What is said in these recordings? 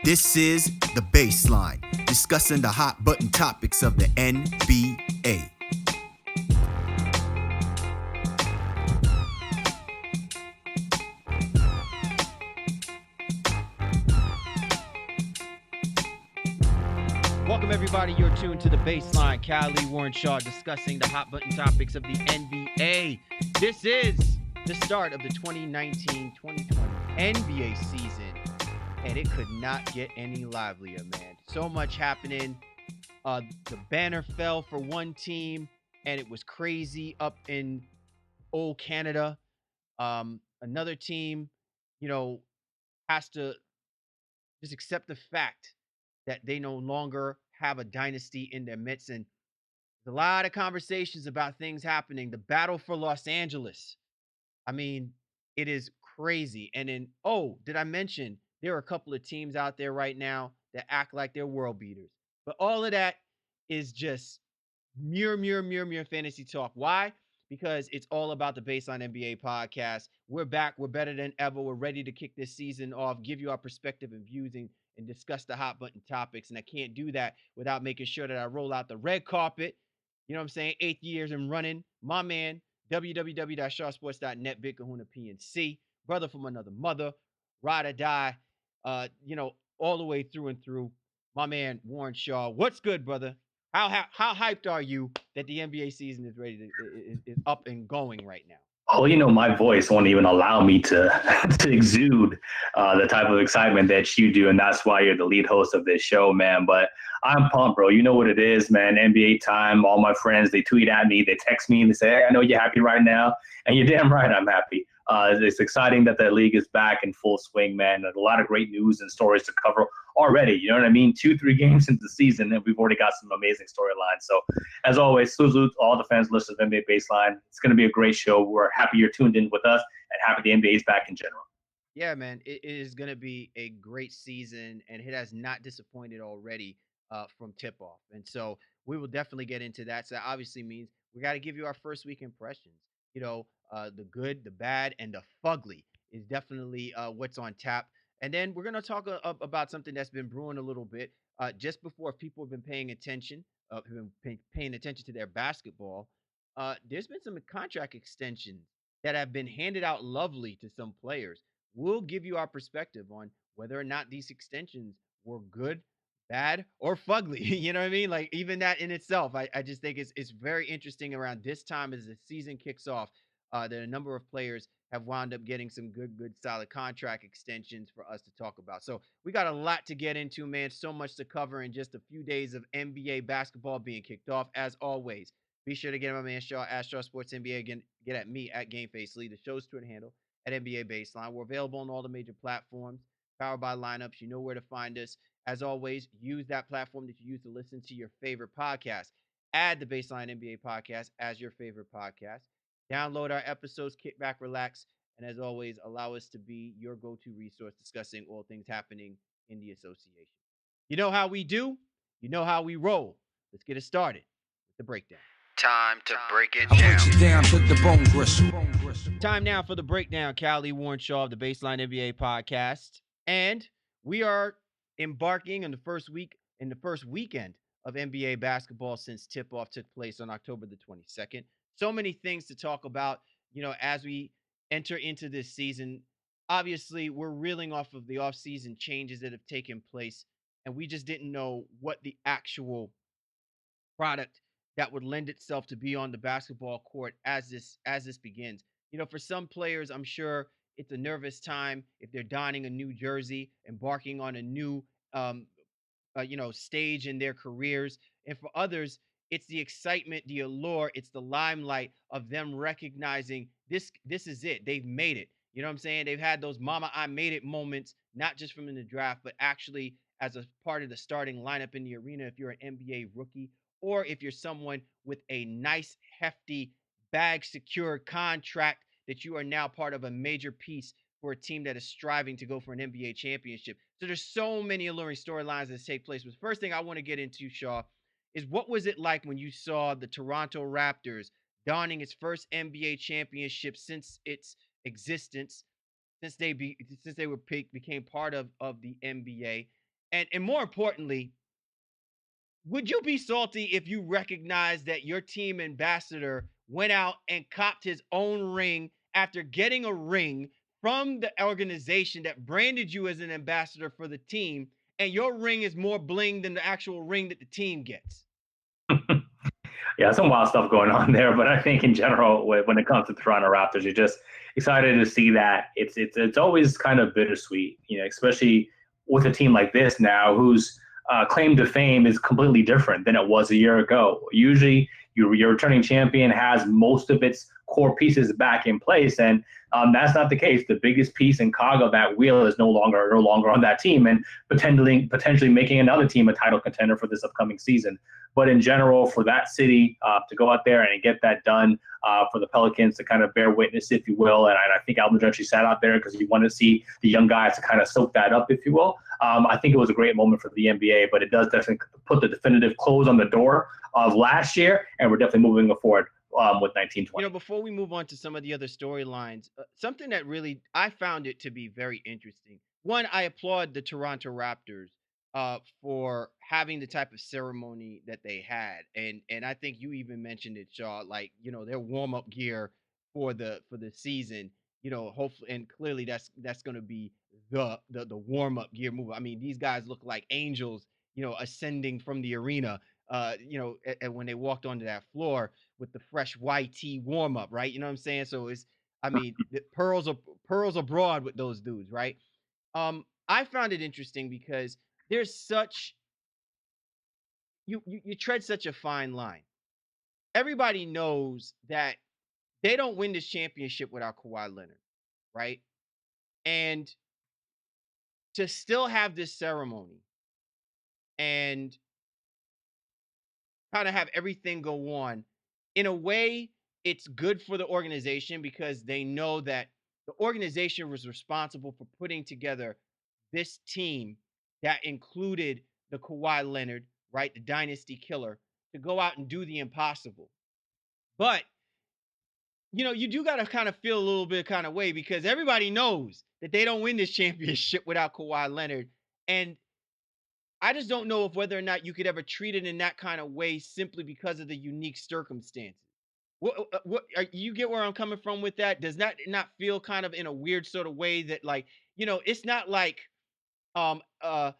This is The Baseline, discussing the hot button topics of the NBA. Welcome, everybody. You're tuned to The Baseline. Callie Warren Shaw discussing the hot button topics of the NBA. This is the start of the 2019-2020 NBA season, and it could not get any livelier, man. So much happening. The banner fell for one team, and it was crazy up in old Canada. Another team, has to just accept the fact that they no longer have a dynasty in their midst. And there's a lot of conversations about things happening. The battle for Los Angeles. I mean, it is crazy. And then, did I mention there are a couple of teams out there right now that act like they're world beaters? But all of that is just mere fantasy talk. Why? Because it's all about the Baseline NBA podcast. We're back. We're better than ever. We're ready to kick this season off, give you our perspective and views, and discuss the hot button topics. And I can't do that without making sure that I roll out the red carpet. You know what I'm saying? 8 years and running. My man, www.shawsports.net, Big Kahuna PNC, brother from another mother, ride or die, all the way through and through. My man, Warren Shaw. What's good, brother? How hyped are you that the NBA season is ready is up and going right now? Oh, my voice won't even allow me to to exude the type of excitement that you do, and that's why you're the lead host of this show, man. But I'm pumped, bro. You know what it is, man. NBA time. All my friends, they tweet at me, they text me, and they say, "Hey, I know you're happy right now," and you're damn right, I'm happy. It's exciting that the league is back in full swing, man. There's a lot of great news and stories to cover already. You know what I mean? 2-3 games into the season, and we've already got some amazing storylines. So, as always, salute to all the fans, listeners of NBA Baseline. It's going to be a great show. We're happy you're tuned in with us, and happy the NBA is back in general. Yeah, man, it is going to be a great season, and it has not disappointed already from tip off. And so we will definitely get into that. So that obviously means we got to give you our first week impressions. The good, the bad, and the fugly is definitely what's on tap. And then we're going to talk about something that's been brewing a little bit just before. If people have been paying attention, have been paying attention to their basketball. There's been some contract extensions that have been handed out lovely to some players. We'll give you our perspective on whether or not these extensions were good, bad, or fugly. You know what I mean? Like even that in itself, I just think it's very interesting around this time as the season kicks off. That a number of players have wound up getting some good, solid contract extensions for us to talk about. So we got a lot to get into, man. So much to cover in just a few days of NBA basketball being kicked off. As always, be sure to get at my man Shaw at Shaw Sports NBA. Again, get at me at Game Face Lee, the show's Twitter handle at NBA Baseline. We're available on all the major platforms, powered by lineups. You know where to find us. As always, use that platform that you use to listen to your favorite podcast. Add the Baseline NBA podcast as your favorite podcast. Download our episodes, kick back, relax, and as always, allow us to be your go-to resource discussing all things happening in the association. You know how we do. You know how we roll. Let's get it started with the breakdown. Time to break it down to the bone gristle. Time now for the breakdown. Callie Warren Shaw of the Baseline NBA podcast. And we are embarking on the first weekend of NBA basketball since tip-off took place on October the 22nd. So many things to talk about, as we enter into this season. Obviously, we're reeling off of the off-season changes that have taken place, and we just didn't know what the actual product that would lend itself to be on the basketball court as this begins. For some players, I'm sure it's a nervous time if they're donning a new jersey, embarking on a new stage in their careers. And for others, it's the excitement, the allure, it's the limelight of them recognizing this is it. They've made it. You know what I'm saying? They've had those mama I made it moments, not just from in the draft, but actually as a part of the starting lineup in the arena if you're an NBA rookie or if you're someone with a nice hefty bag secured contract that you are now part of a major piece for a team that is striving to go for an NBA championship. So there's so many alluring storylines that take place. But the first thing I want to get into, Shaw, is what was it like when you saw the Toronto Raptors donning its first NBA championship since its existence, since they became part of the NBA, And more importantly, would you be salty if you recognize that your team ambassador went out and copped his own ring after getting a ring from the organization that branded you as an ambassador for the team, and your ring is more bling than the actual ring that the team gets? Yeah, some wild stuff going on there. But I think in general, when it comes to the Toronto Raptors, you're just excited to see that. It's always kind of bittersweet, especially with a team like this now, whose claim to fame is completely different than it was a year ago. Usually, your returning champion has most of its core pieces back in place, and that's not the case. The biggest piece and cog of that wheel is no longer on that team, and potentially making another team a title contender for this upcoming season. But in general, for that city to go out there and get that done, for the Pelicans to kind of bear witness, if you will, and I think Alvin Gentry sat out there because he wanted to see the young guys to kind of soak that up, if you will. I think it was a great moment for the NBA, but it does definitely put the definitive close on the door of last year, and we're definitely moving forward with 1920. Before we move on to some of the other storylines, something that really I found it to be very interesting. One, I applaud the Toronto Raptors for having the type of ceremony that they had, and I think you even mentioned it, Shaw. Like their warm up gear for the season. Hopefully, and clearly that's going to be the warm up gear move. I mean, these guys look like angels, ascending from the arena. When they walked onto that floor with the fresh YT warm up, right? You know what I'm saying? So I mean, the pearls abroad with those dudes, right? I found it interesting because there's such you tread such a fine line. Everybody knows that they don't win this championship without Kawhi Leonard, right? And to still have this ceremony and kind of have everything go on in a way, it's good for the organization because they know that the organization was responsible for putting together this team that included the Kawhi Leonard, right, the dynasty killer, to go out and do the impossible. But you do got to kind of feel a little bit kind of way because everybody knows that they don't win this championship without Kawhi Leonard. And I just don't know if whether or not you could ever treat it in that kind of way simply because of the unique circumstances. You get where I'm coming from with that? Does that not feel kind of in a weird sort of way that like, it's not like um uh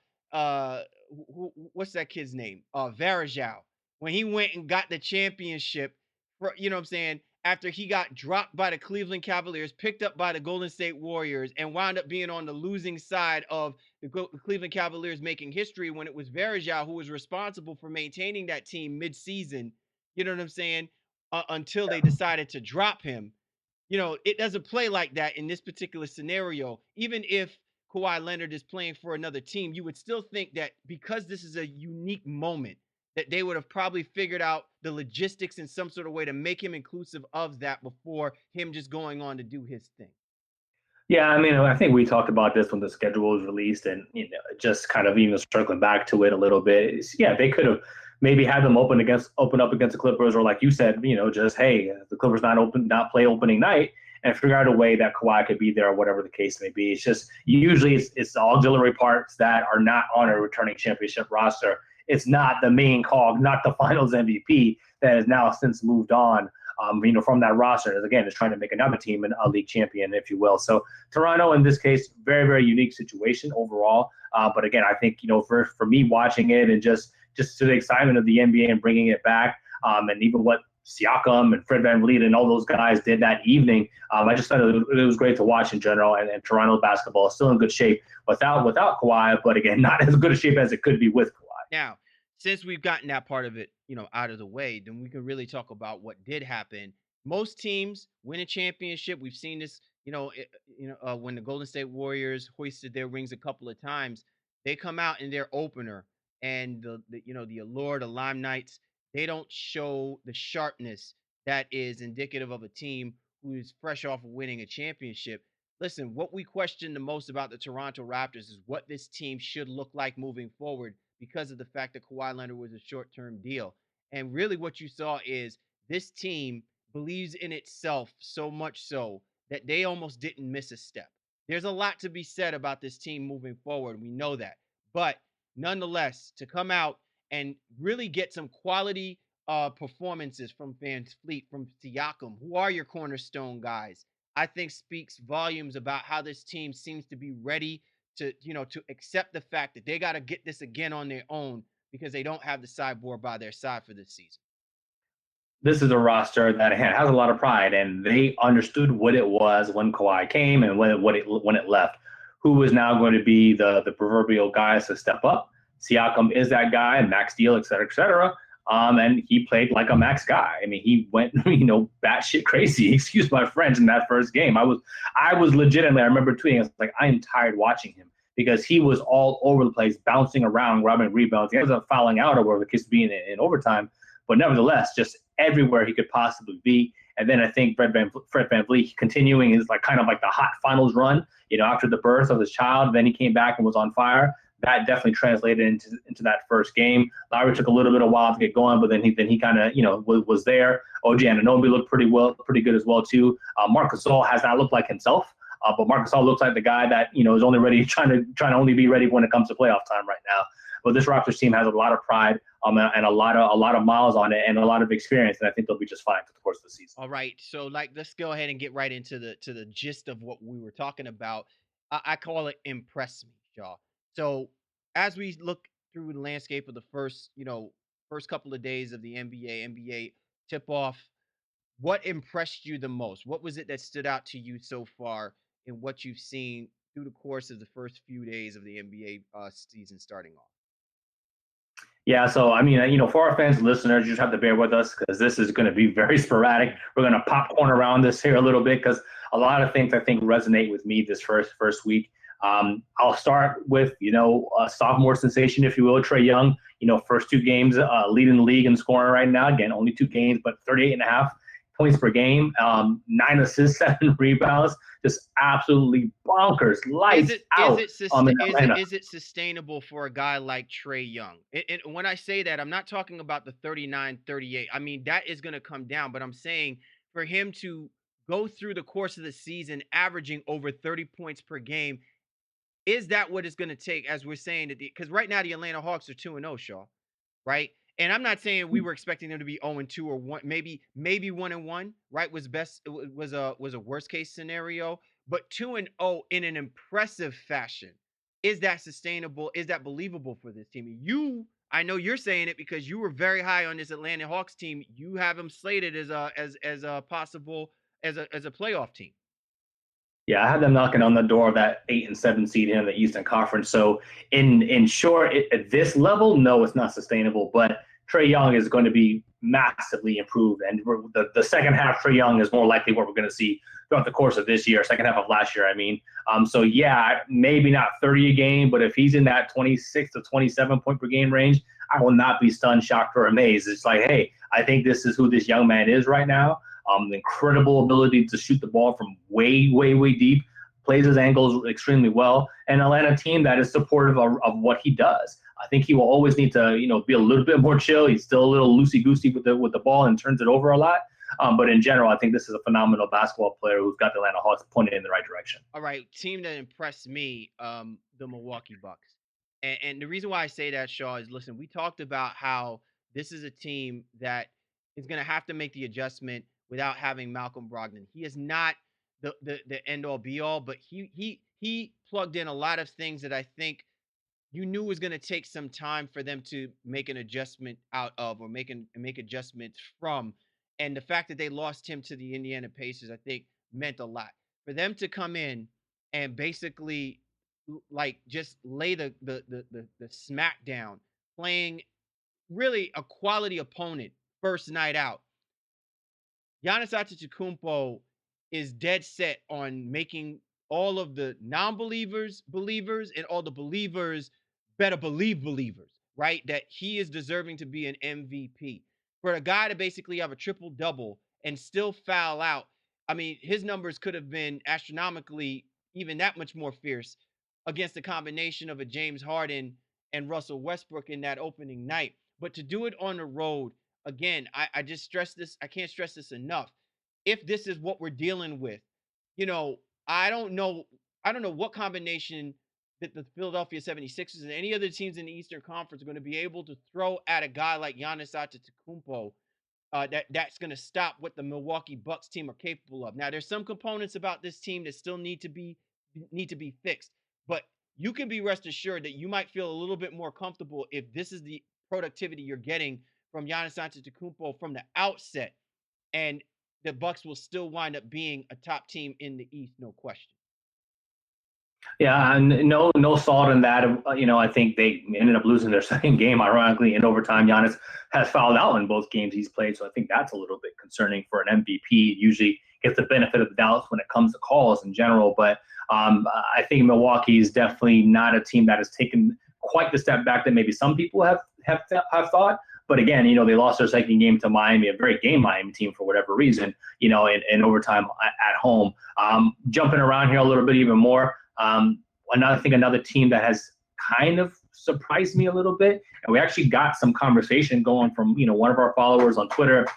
what's that kid's name? Varejao. When he went and got the championship, what I'm saying, after he got dropped by the Cleveland Cavaliers, picked up by the Golden State Warriors, and wound up being on the losing side of the Cleveland Cavaliers making history when it was Varejao who was responsible for maintaining that team mid-season. You know what I'm saying? Until they decided to drop him. It doesn't play like that in this particular scenario. Even if Kawhi Leonard is playing for another team, you would still think that because this is a unique moment, that they would have probably figured out the logistics in some sort of way to make him inclusive of that before him just going on to do his thing. Yeah, I mean, I think we talked about this when the schedule was released, and just kind of even circling back to it a little bit. Yeah, they could have maybe had them open up against the Clippers, or like you said, just hey, the Clippers not play opening night, and figure out a way that Kawhi could be there, or whatever the case may be. It's just usually it's the auxiliary parts that are not on a returning championship roster. It's not the main cog, not the Finals MVP that has now since moved on. From that roster, again, is trying to make another team a league champion, if you will. So Toronto, in this case, very, very unique situation overall. But again, I think for me watching it and just to the excitement of the NBA and bringing it back, and even what Siakam and Fred VanVleet and all those guys did that evening, I just thought it was great to watch in general. And Toronto basketball is still in good shape without Kawhi, but again, not as good a shape as it could be with Kawhi. Now, since we've gotten that part of it, out of the way, then we can really talk about what did happen. Most teams win a championship. We've seen this, when the Golden State Warriors hoisted their rings a couple of times, they come out in their opener and the allure, the limelights, they don't show the sharpness that is indicative of a team who's fresh off of winning a championship. Listen, what we question the most about the Toronto Raptors is what this team should look like moving forward because of the fact that Kawhi Leonard was a short-term deal. And really what you saw is this team believes in itself so much so that they almost didn't miss a step. There's a lot to be said about this team moving forward. We know that. But nonetheless, to come out and really get some quality performances from Van Fleet, from Siakam, who are your cornerstone guys, I think speaks volumes about how this team seems to be ready to, to accept the fact that they got to get this again on their own because they don't have the sideboard by their side for this season. This is a roster that has a lot of pride, and they understood what it was when Kawhi came and when it left. Who was now going to be the proverbial guys to step up? Siakam is that guy, max deal, et cetera, et cetera. And he played like a max guy. I mean, he went, batshit crazy. Excuse my French in that first game. I was legitimately. I remember tweeting. I was like, I am tired watching him because he was all over the place, bouncing around, grabbing rebounds. He wasn't fouling out or whatever the case being in overtime, but nevertheless, just everywhere he could possibly be. And then I think Fred VanVleet continuing his kind of the hot finals run, after the birth of his child. Then he came back and was on fire. That definitely translated into that first game. Lowry took a little bit of while to get going, but then he kind of was there. OG Anunoby looked pretty good as well too. Marc Gasol has not looked like himself, but Marc Gasol looks like the guy that is only ready trying to only be ready when it comes to playoff time right now. But this Raptors team has a lot of pride and a lot of miles on it and a lot of experience, and I think they'll be just fine for the course of the season. All right, so let's go ahead and get right into the gist of what we were talking about. I call it impress me, y'all. So as we look through the landscape of the first couple of days of the NBA tip off, what impressed you the most? What was it that stood out to you so far in what you've seen through the course of the first few days of the NBA season starting off? Yeah, so I mean, for our fans and listeners, you just have to bear with us because this is going to be very sporadic. We're going to popcorn around this here a little bit because a lot of things I think resonate with me this first week. I'll start with a sophomore sensation, if you will, Trae Young. First two games leading the league in scoring right now. Again, only 2 games, but 38.5 points per game, 9 assists, 7 rebounds, just absolutely bonkers, lights out. Is it sustainable for a guy like Trae Young? And when I say that, I'm not talking about the 39, 38. I mean, that is going to come down, but I'm saying for him to go through the course of the season averaging over 30 points per game, is that what it's going to take, as we're saying that because right now the Atlanta Hawks are 2-0, Shaw, right? And I'm not saying we were expecting them to be 0-2 or 1, maybe 1-1, right? Was a worst case scenario, but 2-0 in an impressive fashion. Is that sustainable? Is that believable for this team? I know you're saying it because you were very high on this Atlanta Hawks team. You have them slated as a possible as a playoff team. Yeah, I have them knocking on the door of that 8 and 7 seed in the Eastern Conference. So in short, at this level, no, it's not sustainable. But Trae Young is going to be massively improved, and the second half Trae Young is more likely what we're going to see throughout the course of this year, second half of last year. I mean, so yeah, maybe not 30 a game, but if he's in that 26 to 27 point per game range, I will not be stunned, shocked, or amazed. It's like, hey, I think this is who this young man is right now. The incredible ability to shoot the ball from way, way, way deep, plays his angles extremely well, and Atlanta team that is supportive of what he does. I think he will always need to, be a little bit more chill. He's still a little loosey-goosey with the ball and turns it over a lot. But in general, I think this is a phenomenal basketball player who's got the Atlanta Hawks pointed in the right direction. All right, team that impressed me, the Milwaukee Bucks. And the reason why I say that, Shaw, is listen, we talked about how this is a team that is going to have to make the adjustment without having Malcolm Brogdon. He is not the end all be all, but he plugged in a lot of things that I think you knew was going to take some time for them to make an adjustment out of or make adjustments from. And the fact that they lost him to the Indiana Pacers, I think, meant a lot for them to come in and basically just lay the smack down, playing really a quality opponent first night out. Giannis Antetokounmpo is dead set on making all of the non-believers believers and all the believers better believe believers, right? That he is deserving to be an MVP. For a guy to basically have a triple double and still foul out, I mean, his numbers could have been astronomically even that much more fierce against a combination of a James Harden and Russell Westbrook in that opening night. But to do it on the road, again, I just stress this. I can't stress this enough. If this is what we're dealing with, I don't know. I don't know what combination that the Philadelphia 76ers and any other teams in the Eastern Conference are going to be able to throw at a guy like Giannis Antetokounmpo that's going to stop what the Milwaukee Bucks team are capable of. Now, there's some components about this team that still need to be fixed, but you can be rest assured that you might feel a little bit more comfortable if this is the productivity you're getting from Giannis Antetokounmpo from the outset, and the Bucks will still wind up being a top team in the East, no question. Yeah, and no salt in that. I think they ended up losing their second game, ironically, in overtime. Giannis has fouled out in both games he's played, so I think that's a little bit concerning for an MVP. Usually gets the benefit of the doubt when it comes to calls in general, but I think Milwaukee is definitely not a team that has taken quite the step back that maybe some people have thought. But again, they lost their second game to Miami, a very game Miami team for whatever reason, in overtime at home. Jumping around here a little bit even more. Another team that has kind of surprised me a little bit, and we actually got some conversation going from one of our followers on Twitter.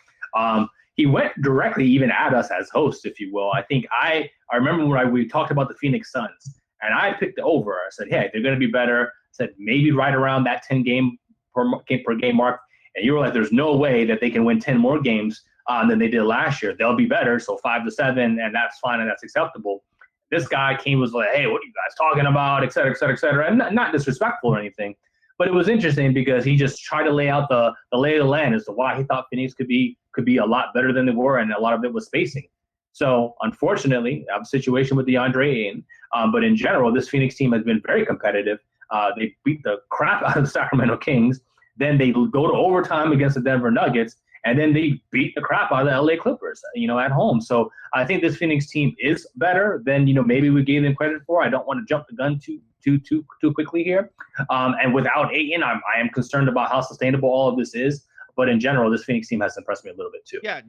He went directly even at us as hosts, if you will. I think I remember when we talked about the Phoenix Suns, and I picked the over. I said, hey, they're going to be better. I said maybe right around that 10 game per game mark. And you were like, there's no way that they can win 10 more games than they did last year. They'll be better, so 5-7, and that's fine and that's acceptable. This guy was like, hey, what are you guys talking about, et cetera, et cetera, et cetera. And not disrespectful or anything, but it was interesting because he just tried to lay out the lay of the land as to why he thought Phoenix could be a lot better than they were, and a lot of it was spacing. So unfortunately, I have a situation with DeAndre Ayton, but in general, this Phoenix team has been very competitive. They beat the crap out of the Sacramento Kings. Then they go to overtime against the Denver Nuggets, and then they beat the crap out of the LA Clippers, at home. So I think this Phoenix team is better than, maybe we gave them credit for. I don't want to jump the gun too quickly here. And without Ayton, I am concerned about how sustainable all of this is. But in general, this Phoenix team has impressed me a little bit too. Yeah,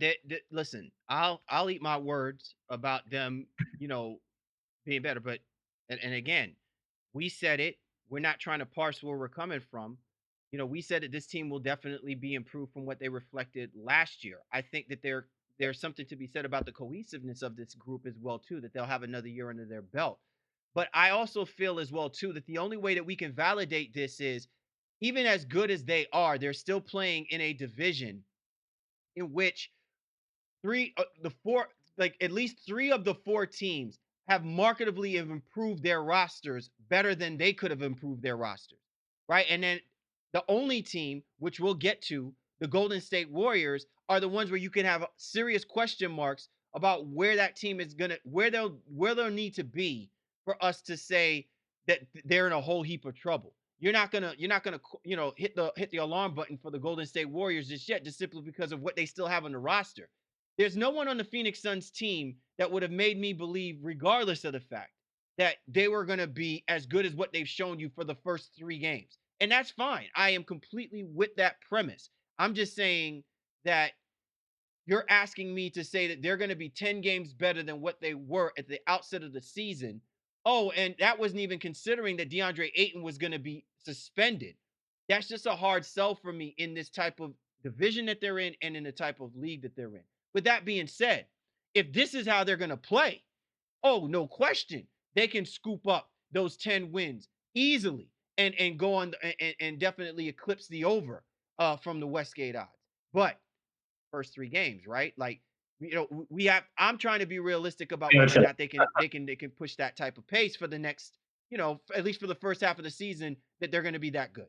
listen, I'll eat my words about them, being better. But and again, we said it. We're not trying to parse where we're coming from. We said that this team will definitely be improved from what they reflected last year. I think that there's something to be said about the cohesiveness of this group as well too, that they'll have another year under their belt. But I also feel as well too that the only way that we can validate this is, even as good as they are, they're still playing in a division in which at least three of the four teams have marketably improved their rosters better than they could have improved their rosters, right? And then the only team, which we'll get to, the Golden State Warriors, are the ones where you can have serious question marks about where that team is where they'll need to be for us to say that they're in a whole heap of trouble. You're not gonna hit the alarm button for the Golden State Warriors just yet, just simply because of what they still have on the roster. There's no one on the Phoenix Suns team that would have made me believe, regardless of the fact that they were going to be as good as what they've shown you for the first 3 games. And that's fine. I am completely with that premise. I'm just saying that you're asking me to say that they're going to be 10 games better than what they were at the outset of the season. Oh, and that wasn't even considering that DeAndre Ayton was going to be suspended. That's just a hard sell for me in this type of division that they're in and in the type of league that they're in. With that being said, if this is how they're going to play, oh, no question, they can scoop up those 10 wins easily and go on and definitely eclipse the over from the Westgate odds. But first 3 games, right? Like, I'm trying to be realistic about whether or not they can push that type of pace for the next, at least for the first half of the season, that they're going to be that good.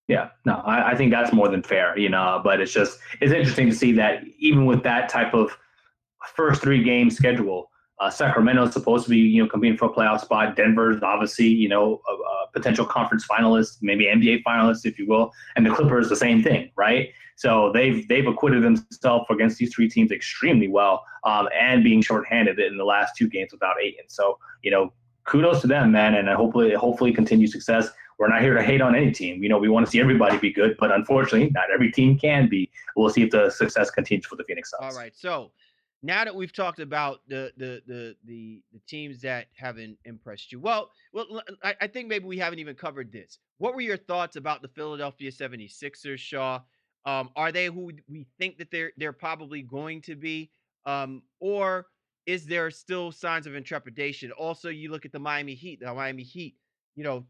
Yeah, no, I think that's more than fair, but it's interesting to see that even with that type of first 3 game schedule, Sacramento is supposed to be, competing for a playoff spot. Denver's obviously, a potential conference finalist, maybe NBA finalist, if you will. And the Clippers, the same thing, right? So they've acquitted themselves against these 3 teams extremely well, and being shorthanded in the last 2 games without Ayton. So, kudos to them, man, and hopefully continue success. We're not here to hate on any team. We want to see everybody be good, but unfortunately, not every team can be. We'll see if the success continues for the Phoenix Suns. All right, so now that we've talked about the teams that haven't impressed you, well, I think maybe we haven't even covered this. What were your thoughts about the Philadelphia 76ers, Shaw? Are they who we think that they're probably going to be? Or is there still signs of intrepidation? Also, you look at the Miami Heat. The Miami Heat, you know,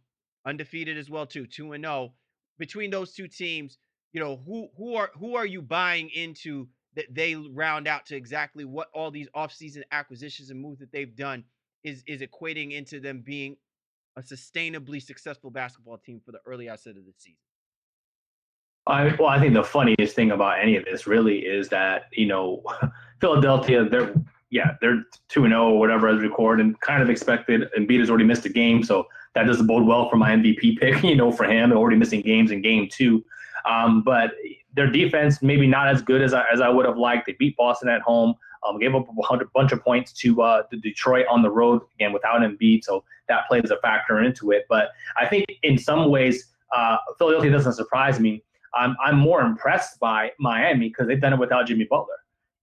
undefeated as well too, 2-0. Between those two teams, who are you buying into that they round out to exactly what all these offseason acquisitions and moves that they've done is equating into them being a sustainably successful basketball team for the early outset of the season? I think the funniest thing about any of this really is that, Philadelphia, they're 2-0 or whatever as record, and kind of expected. Embiid has already missed a game, so that doesn't bode well for my MVP pick, for him, already missing games in game two. But their defense, maybe not as good as I would have liked. They beat Boston at home, gave up a bunch of points to Detroit on the road, again, without Embiid, so that plays a factor into it. But I think in some ways, Philadelphia doesn't surprise me. I'm more impressed by Miami because they've done it without Jimmy Butler,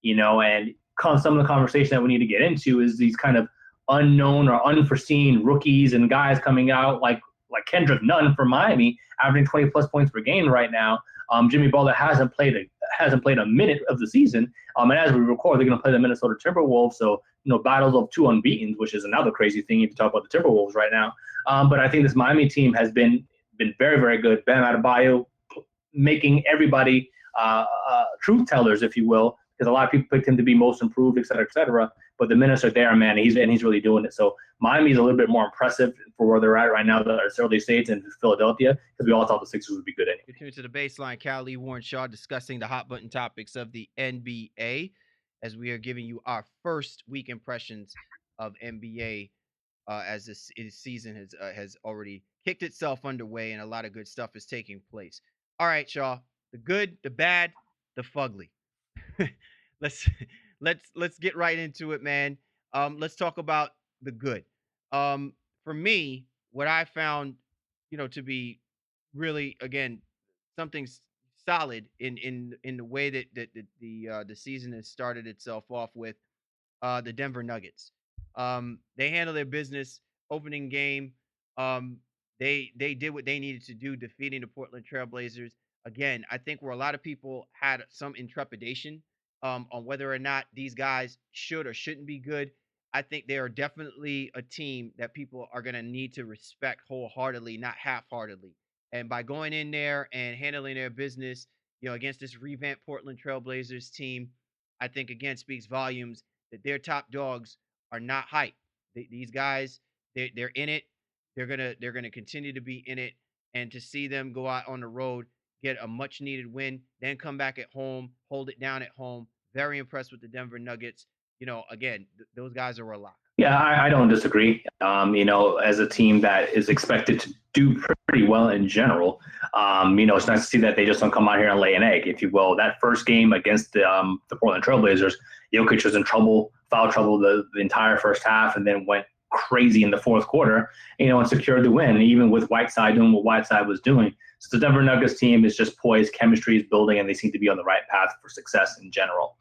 and some of the conversation that we need to get into is these kind of unknown or unforeseen rookies and guys coming out like Kendrick Nunn from Miami, averaging 20 plus points per game right now. Jimmy Butler hasn't played a minute of the season, and as we record, they're going to play the Minnesota Timberwolves. So battles of two unbeaten, which is another crazy thing if you talk about the Timberwolves right now. But I think this Miami team has been very, very good. Bam Adebayo making everybody truth tellers, if you will, because a lot of people picked him to be most improved, et cetera, et cetera. But the minutes are there, man, and he's really doing it. So Miami's a little bit more impressive for where they're at right now, the early states, and Philadelphia, because we all thought the Sixers would be good anyway. Continue to the baseline. Callie Warren Shaw discussing the hot button topics of the NBA as we are giving you our first week impressions of NBA as this season has already kicked itself underway and a lot of good stuff is taking place. All right, Shaw. The good, the bad, the fugly. let's get right into it, man. Let's talk about the good. For me, what I found, to be really again something solid in the way that the season has started itself off with the Denver Nuggets. They handled their business opening game. They did what they needed to do, defeating the Portland Trailblazers. Again, I think where a lot of people had some intrepidation on whether or not these guys should or shouldn't be good, I think they are definitely a team that people are going to need to respect wholeheartedly, not half-heartedly. And by going in there and handling their business, against this revamped Portland Trailblazers team, I think again speaks volumes that their top dogs are not hype. These guys, they're in it. They're gonna continue to be in it, and to see them go out on the road, get a much needed win, then come back at home, hold it down at home. Very impressed with the Denver Nuggets. Again, those guys are a lock. Yeah, I don't disagree. As a team that is expected to do pretty well in general, it's nice to see that they just don't come out here and lay an egg, if you will. That first game against the Portland Trailblazers, Jokic was in trouble, foul trouble the entire first half, and then went crazy in the fourth quarter, and secured the win, even with Whiteside doing what Whiteside was doing. So the Denver Nuggets team is just poised, chemistry is building, and they seem to be on the right path for success in general.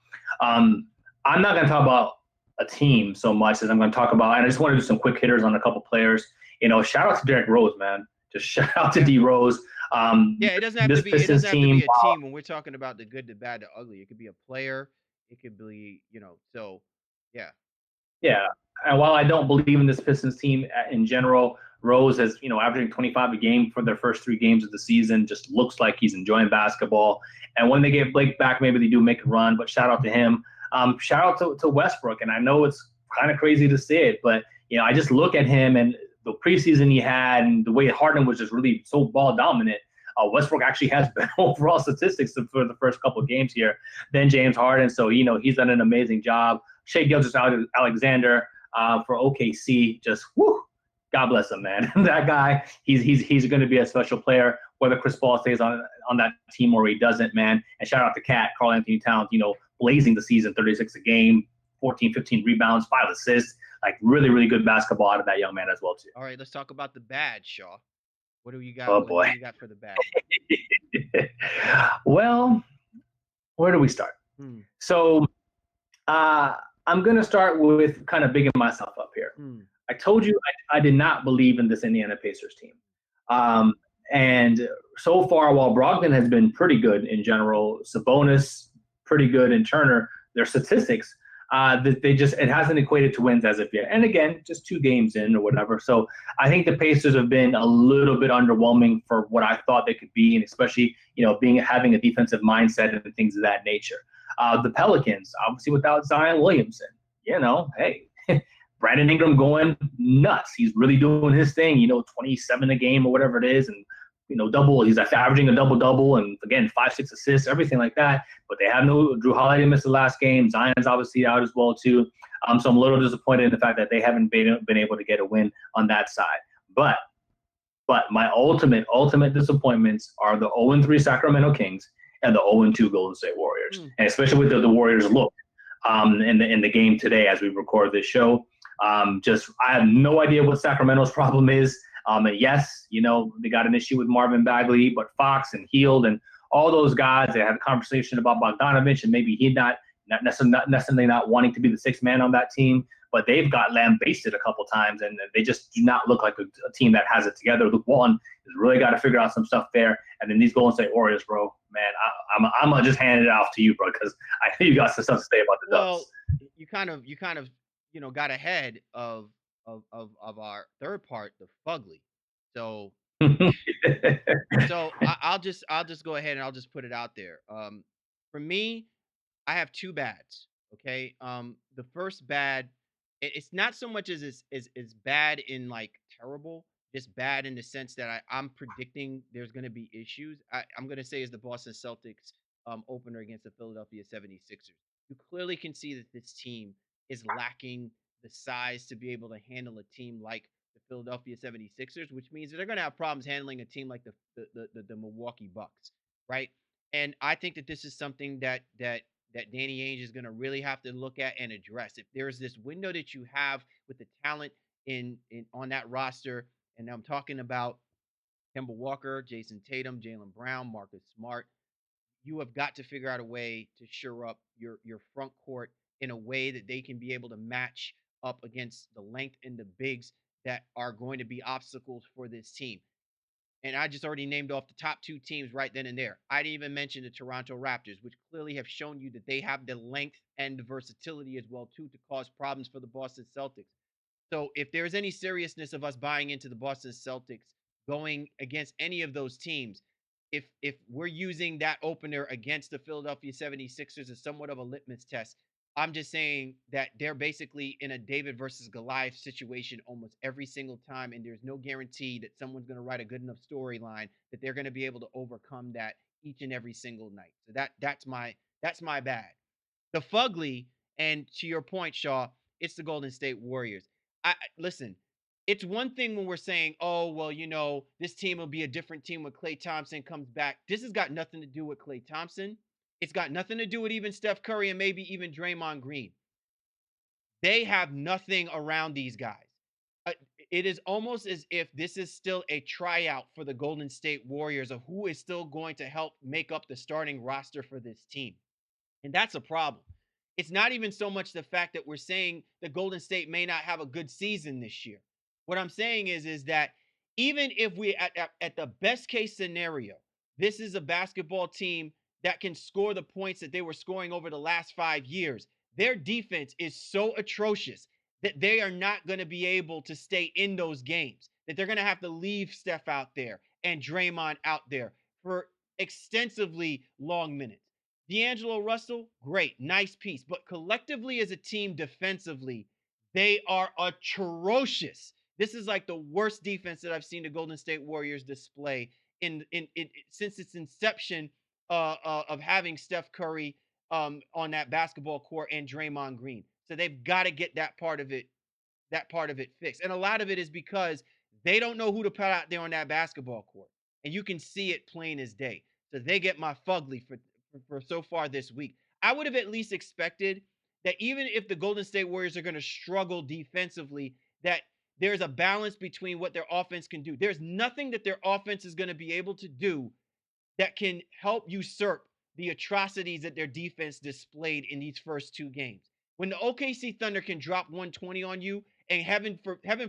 I'm not going to talk about a team so much as I'm going to talk about, and I just want to do some quick hitters on a couple players. Shout out to Derrick Rose, man. Just shout out to D Rose. It doesn't have to be. It doesn't have to be a team when we're talking about the good, the bad, the ugly. It could be a player. It could be, So, yeah. Yeah, and while I don't believe in this Pistons team in general, Rose has, averaging 25 a game for their first 3 games of the season. Just looks like he's enjoying basketball. And when they get Blake back, maybe they do make a run. But shout out to him. Shout out to Westbrook. And I know it's kind of crazy to say it, but I just look at him and the preseason he had and the way Harden was just really so ball dominant. Westbrook actually has better overall statistics for the first couple of games here than James Harden. So, he's done an amazing job. Shai Gilgeous-Alexander for OKC, just whoo, God bless him, man. That guy, he's going to be a special player, whether Chris Paul stays on that team or he doesn't, man. And shout out to Cat, Karl Anthony Towns, blazing the season, 36 a game, 14, 15 rebounds, 5 assists. Like really, really good basketball out of that young man as well, too. All right, let's talk about the bad, Shaw. What do you got? Oh, boy. What do you got for the bad? Well, where do we start? So I'm going to start with kind of bigging myself up here. I told you I did not believe in this Indiana Pacers team. And so far, while Brogdon has been pretty good in general, Sabonis pretty good, and Turner, their statistics, It hasn't equated to wins as of yet. And again, just 2 games in or whatever. So I think the Pacers have been a little bit underwhelming for what I thought they could be, and especially having a defensive mindset and things of that nature. The Pelicans, obviously without Zion Williamson, hey. Brandon Ingram going nuts. He's really doing his thing, 27 a game or whatever it is, and double. He's averaging a double, and again 5-6 assists, everything like that. But they have no Drew Holiday missed the last game. Zion's obviously out as well too. So I'm a little disappointed in the fact that they haven't been able to get a win on that side. But my ultimate disappointments are the 0-3 Sacramento Kings and the 0-2 Golden State Warriors, and especially with the Warriors look in the game today as we record this show. I have no idea what Sacramento's problem is. And yes, they got an issue with Marvin Bagley, but Fox and Hield and all those guys, they had a conversation about Bogdanovich and maybe he not necessarily not wanting to be the sixth man on that team, but they've got lambasted a couple times and they just do not look like a team that has it together. Luke Walton has really got to figure out some stuff there. And then these Golden State Warriors, bro, man, I'm gonna just hand it off to you, bro, because I know you got some stuff to say about the Dubs. Well, you kind of got ahead of our third part, the fugly. So I'll just go ahead and I'll just put it out there. For me, I have 2 bads. Okay. The first bad, it's not so much as is bad in like terrible, just bad in the sense that I'm predicting there's going to be issues. I'm going to say is the Boston Celtics opener against the Philadelphia 76ers. You clearly can see that this team is lacking the size to be able to handle a team like the Philadelphia 76ers, which means that they're going to have problems handling a team like the Milwaukee Bucks, right? And I think that this is something that Danny Ainge is going to really have to look at and address. If there's this window that you have with the talent in on that roster, and I'm talking about Kemba Walker, Jason Tatum, Jaylen Brown, Marcus Smart, you have got to figure out a way to shore up your front court in a way that they can be able to match up against the length and the bigs that are going to be obstacles for this team. And I just already named off the top 2 teams right then and there. I didn't even mention the Toronto Raptors, which clearly have shown you that they have the length and the versatility as well too to cause problems for the Boston Celtics. So if there's any seriousness of us buying into the Boston Celtics going against any of those teams, if we're using that opener against the Philadelphia 76ers as somewhat of a litmus test, I'm just saying that they're basically in a David versus Goliath situation almost every single time, and there's no guarantee that someone's going to write a good enough storyline that they're going to be able to overcome that each and every single night. So that's my bad. The fugly, and to your point, Shaw, it's the Golden State Warriors. Listen. It's one thing when we're saying, oh, well, this team will be a different team when Klay Thompson comes back. This has got nothing to do with Klay Thompson. It's got nothing to do with even Steph Curry and maybe even Draymond Green. They have nothing around these guys. It is almost as if this is still a tryout for the Golden State Warriors of who is still going to help make up the starting roster for this team. And that's a problem. It's not even so much the fact that we're saying that Golden State may not have a good season this year. What I'm saying is that even if we at the best case scenario, this is a basketball team that can score the points that they were scoring over the last 5 years. Their defense is so atrocious that they are not going to be able to stay in those games, that they're going to have to leave Steph out there and Draymond out there for extensively long minutes. D'Angelo Russell, great, nice piece. But collectively as a team defensively, they are atrocious. This is like the worst defense that I've seen the Golden State Warriors display in since its inception of having Steph Curry on that basketball court and Draymond Green. So they've got to get that part of it fixed. And a lot of it is because they don't know who to put out there on that basketball court. And you can see it plain as day. So they get my fugly for so far this week. I would have at least expected that even if the Golden State Warriors are going to struggle defensively, that there's a balance between what their offense can do. There's nothing that their offense is going to be able to do that can help usurp the atrocities that their defense displayed in these first 2 games. When the OKC Thunder can drop 120 on you, and heaven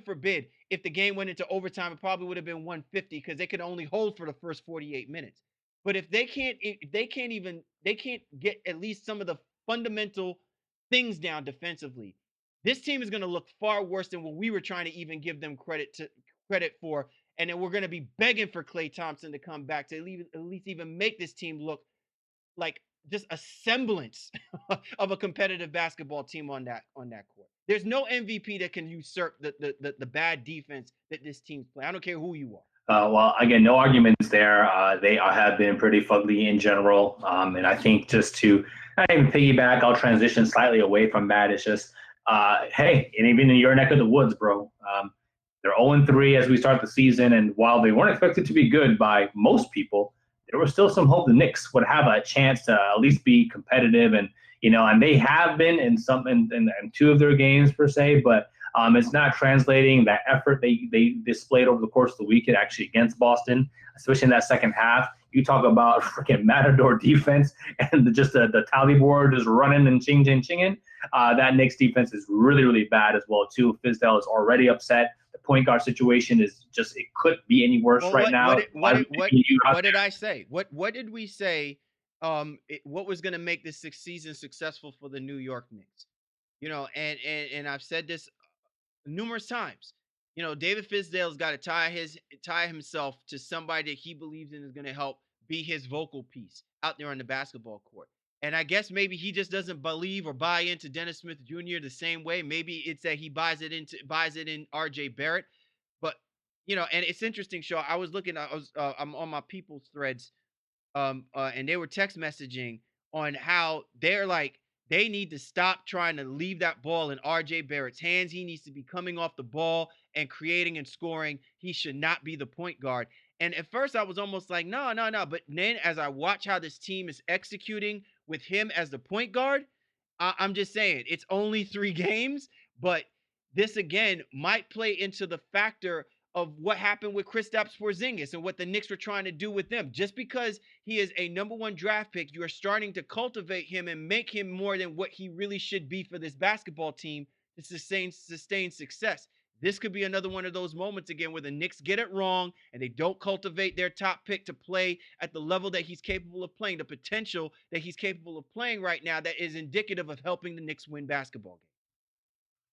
forbid, if the game went into overtime, it probably would have been 150 because they could only hold for the first 48 minutes. But if they can't get at least some of the fundamental things down defensively, this team is going to look far worse than what we were trying to even give them credit for. And then we're going to be begging for Klay Thompson to come back to at least even make this team look like just a semblance of a competitive basketball team on that court. There's no MVP that can usurp the bad defense that this team's playing. I don't care who you are. Well, again, no arguments there. They have been pretty fugly in general. And I think just to not even piggyback, I'll transition slightly away from that. It's just, hey, and even in your neck of the woods, bro, they're 0-3 as we start the season. And while they weren't expected to be good by most people, there was still some hope the Knicks would have a chance to at least be competitive. And, and they have been in two of their games per se, but it's not translating that effort they displayed over the course of the weekend actually against Boston, especially in that second half. You talk about freaking matador defense and just the tally board just running and chinging. That Knicks defense is really, really bad as well, too. Fizdale is already upset. The point guard situation is just, it couldn't be any worse now. What did I say? What did we say? What was going to make this season successful for the New York Knicks? And I've said this numerous times. David Fizdale's got to tie himself to somebody that he believes in is going to help be his vocal piece out there on the basketball court. And I guess maybe he just doesn't believe or buy into Dennis Smith Jr. the same way. Maybe it's that he buys it in RJ Barrett. But and it's interesting, Shaw. I'm on my people's threads, and they were text messaging on how they're like, they need to stop trying to leave that ball in RJ Barrett's hands. He needs to be coming off the ball and creating and scoring. He should not be the point guard. And at first I was almost like, no. But then as I watch how this team is executing with him as the point guard, I'm just saying, it's only 3 games, but this again might play into the factor of what happened with Kristaps Porzingis and what the Knicks were trying to do with them. Just because he is a number 1 draft pick, you are starting to cultivate him and make him more than what he really should be for this basketball team to sustain success. This could be another one of those moments again where the Knicks get it wrong and they don't cultivate their top pick to play at the level that he's capable of playing, the potential that he's capable of playing right now that is indicative of helping the Knicks win basketball games.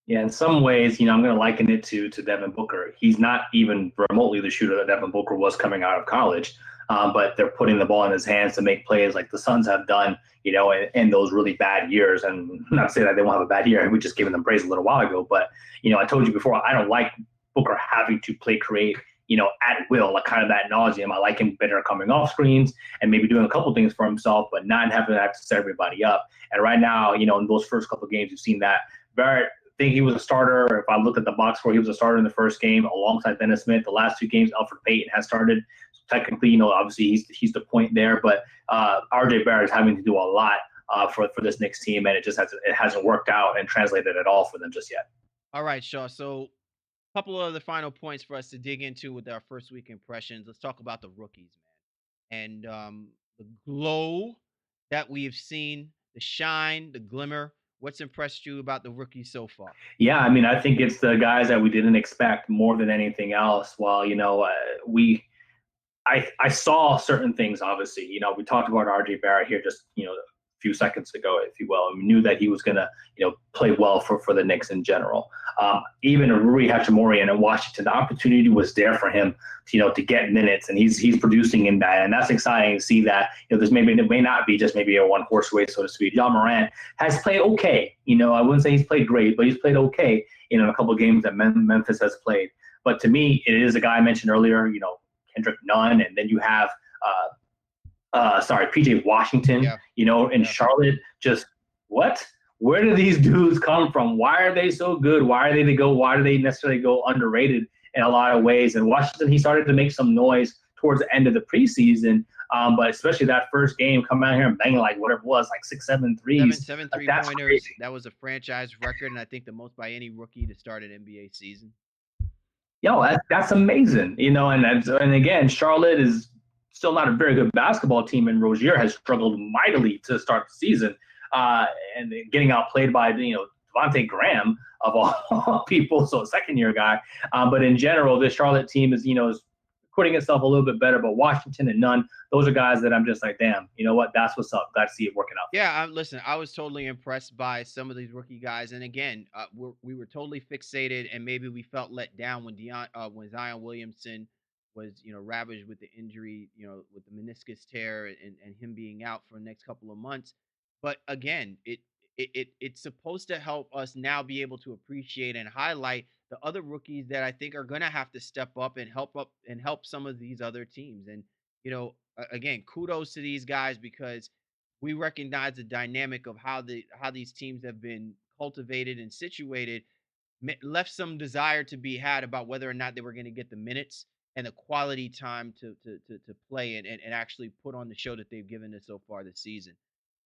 Yeah, in some ways, I'm going to liken it to Devin Booker. He's not even remotely the shooter that Devin Booker was coming out of college, but they're putting the ball in his hands to make plays like the Suns have done, in those really bad years. And not to say that they won't have a bad year. We just gave them praise a little while ago. But, I told you before, I don't like Booker having to create, at will, like kind of that nauseum. I like him better coming off screens and maybe doing a couple things for himself, but not having to have to set everybody up. And right now, in those first couple of games, you've seen that. Barrett, think he was a starter. If I look at the box score, he was a starter in the first game alongside Dennis Smith. The last 2 games, Elfrid Payton has started. So technically, obviously he's the point there, but RJ Barrett is having to do a lot for this Knicks team, and it hasn't worked out and translated at all for them just yet. All right, Shaw. So a couple of the final points for us to dig into with our first week impressions. Let's talk about the rookies, man, and the glow that we have seen, the shine, the glimmer. What's impressed you about the rookies so far? Yeah, I think it's the guys that we didn't expect more than anything else. While, I saw certain things, obviously. We talked about RJ Barrett here just, a few seconds ago, if you will. And we knew that he was going to, play well for the Knicks in general. Even Rui Hachimura in Washington, the opportunity was there for him to get minutes, and he's producing in that. And that's exciting to see that, it may not be just maybe a one-horse race, so to speak. Ja Morant has played okay. I wouldn't say he's played great, but he's played okay in a couple of games that Memphis has played. But to me, it is a guy I mentioned earlier, Kendrick Nunn, and then you have PJ Washington, in Charlotte. Just what? Where do these dudes come from? Why are they so good? Why do they necessarily go underrated in a lot of ways? And Washington, he started to make some noise towards the end of the preseason, but especially that first game, coming out here and banging like whatever it was, like 6-7 threes. Seven three-pointers. That was a franchise record, and I think the most by any rookie to start an NBA season. That's amazing, and again, Charlotte is still not a very good basketball team, and Rozier has struggled mightily to start the season, and getting outplayed by Devontae Graham of all people, so a second-year guy. But in general, this Charlotte team is putting itself a little bit better. But Washington and Nunn, those are guys that I'm just like, damn, you know what? That's what's up. Glad to see it working out. Yeah, listen, I was totally impressed by some of these rookie guys, and again, we were totally fixated, and maybe we felt let down when when Zion Williamson was, ravaged with the injury, with the meniscus tear, and him being out for the next couple of months. But again, it's supposed to help us now be able to appreciate and highlight the other rookies that I think are going to have to step up and help some of these other teams. And again, kudos to these guys because we recognize the dynamic of how these teams have been cultivated and situated left some desire to be had about whether or not they were going to get the minutes and the quality time to play and actually put on the show that they've given us so far this season.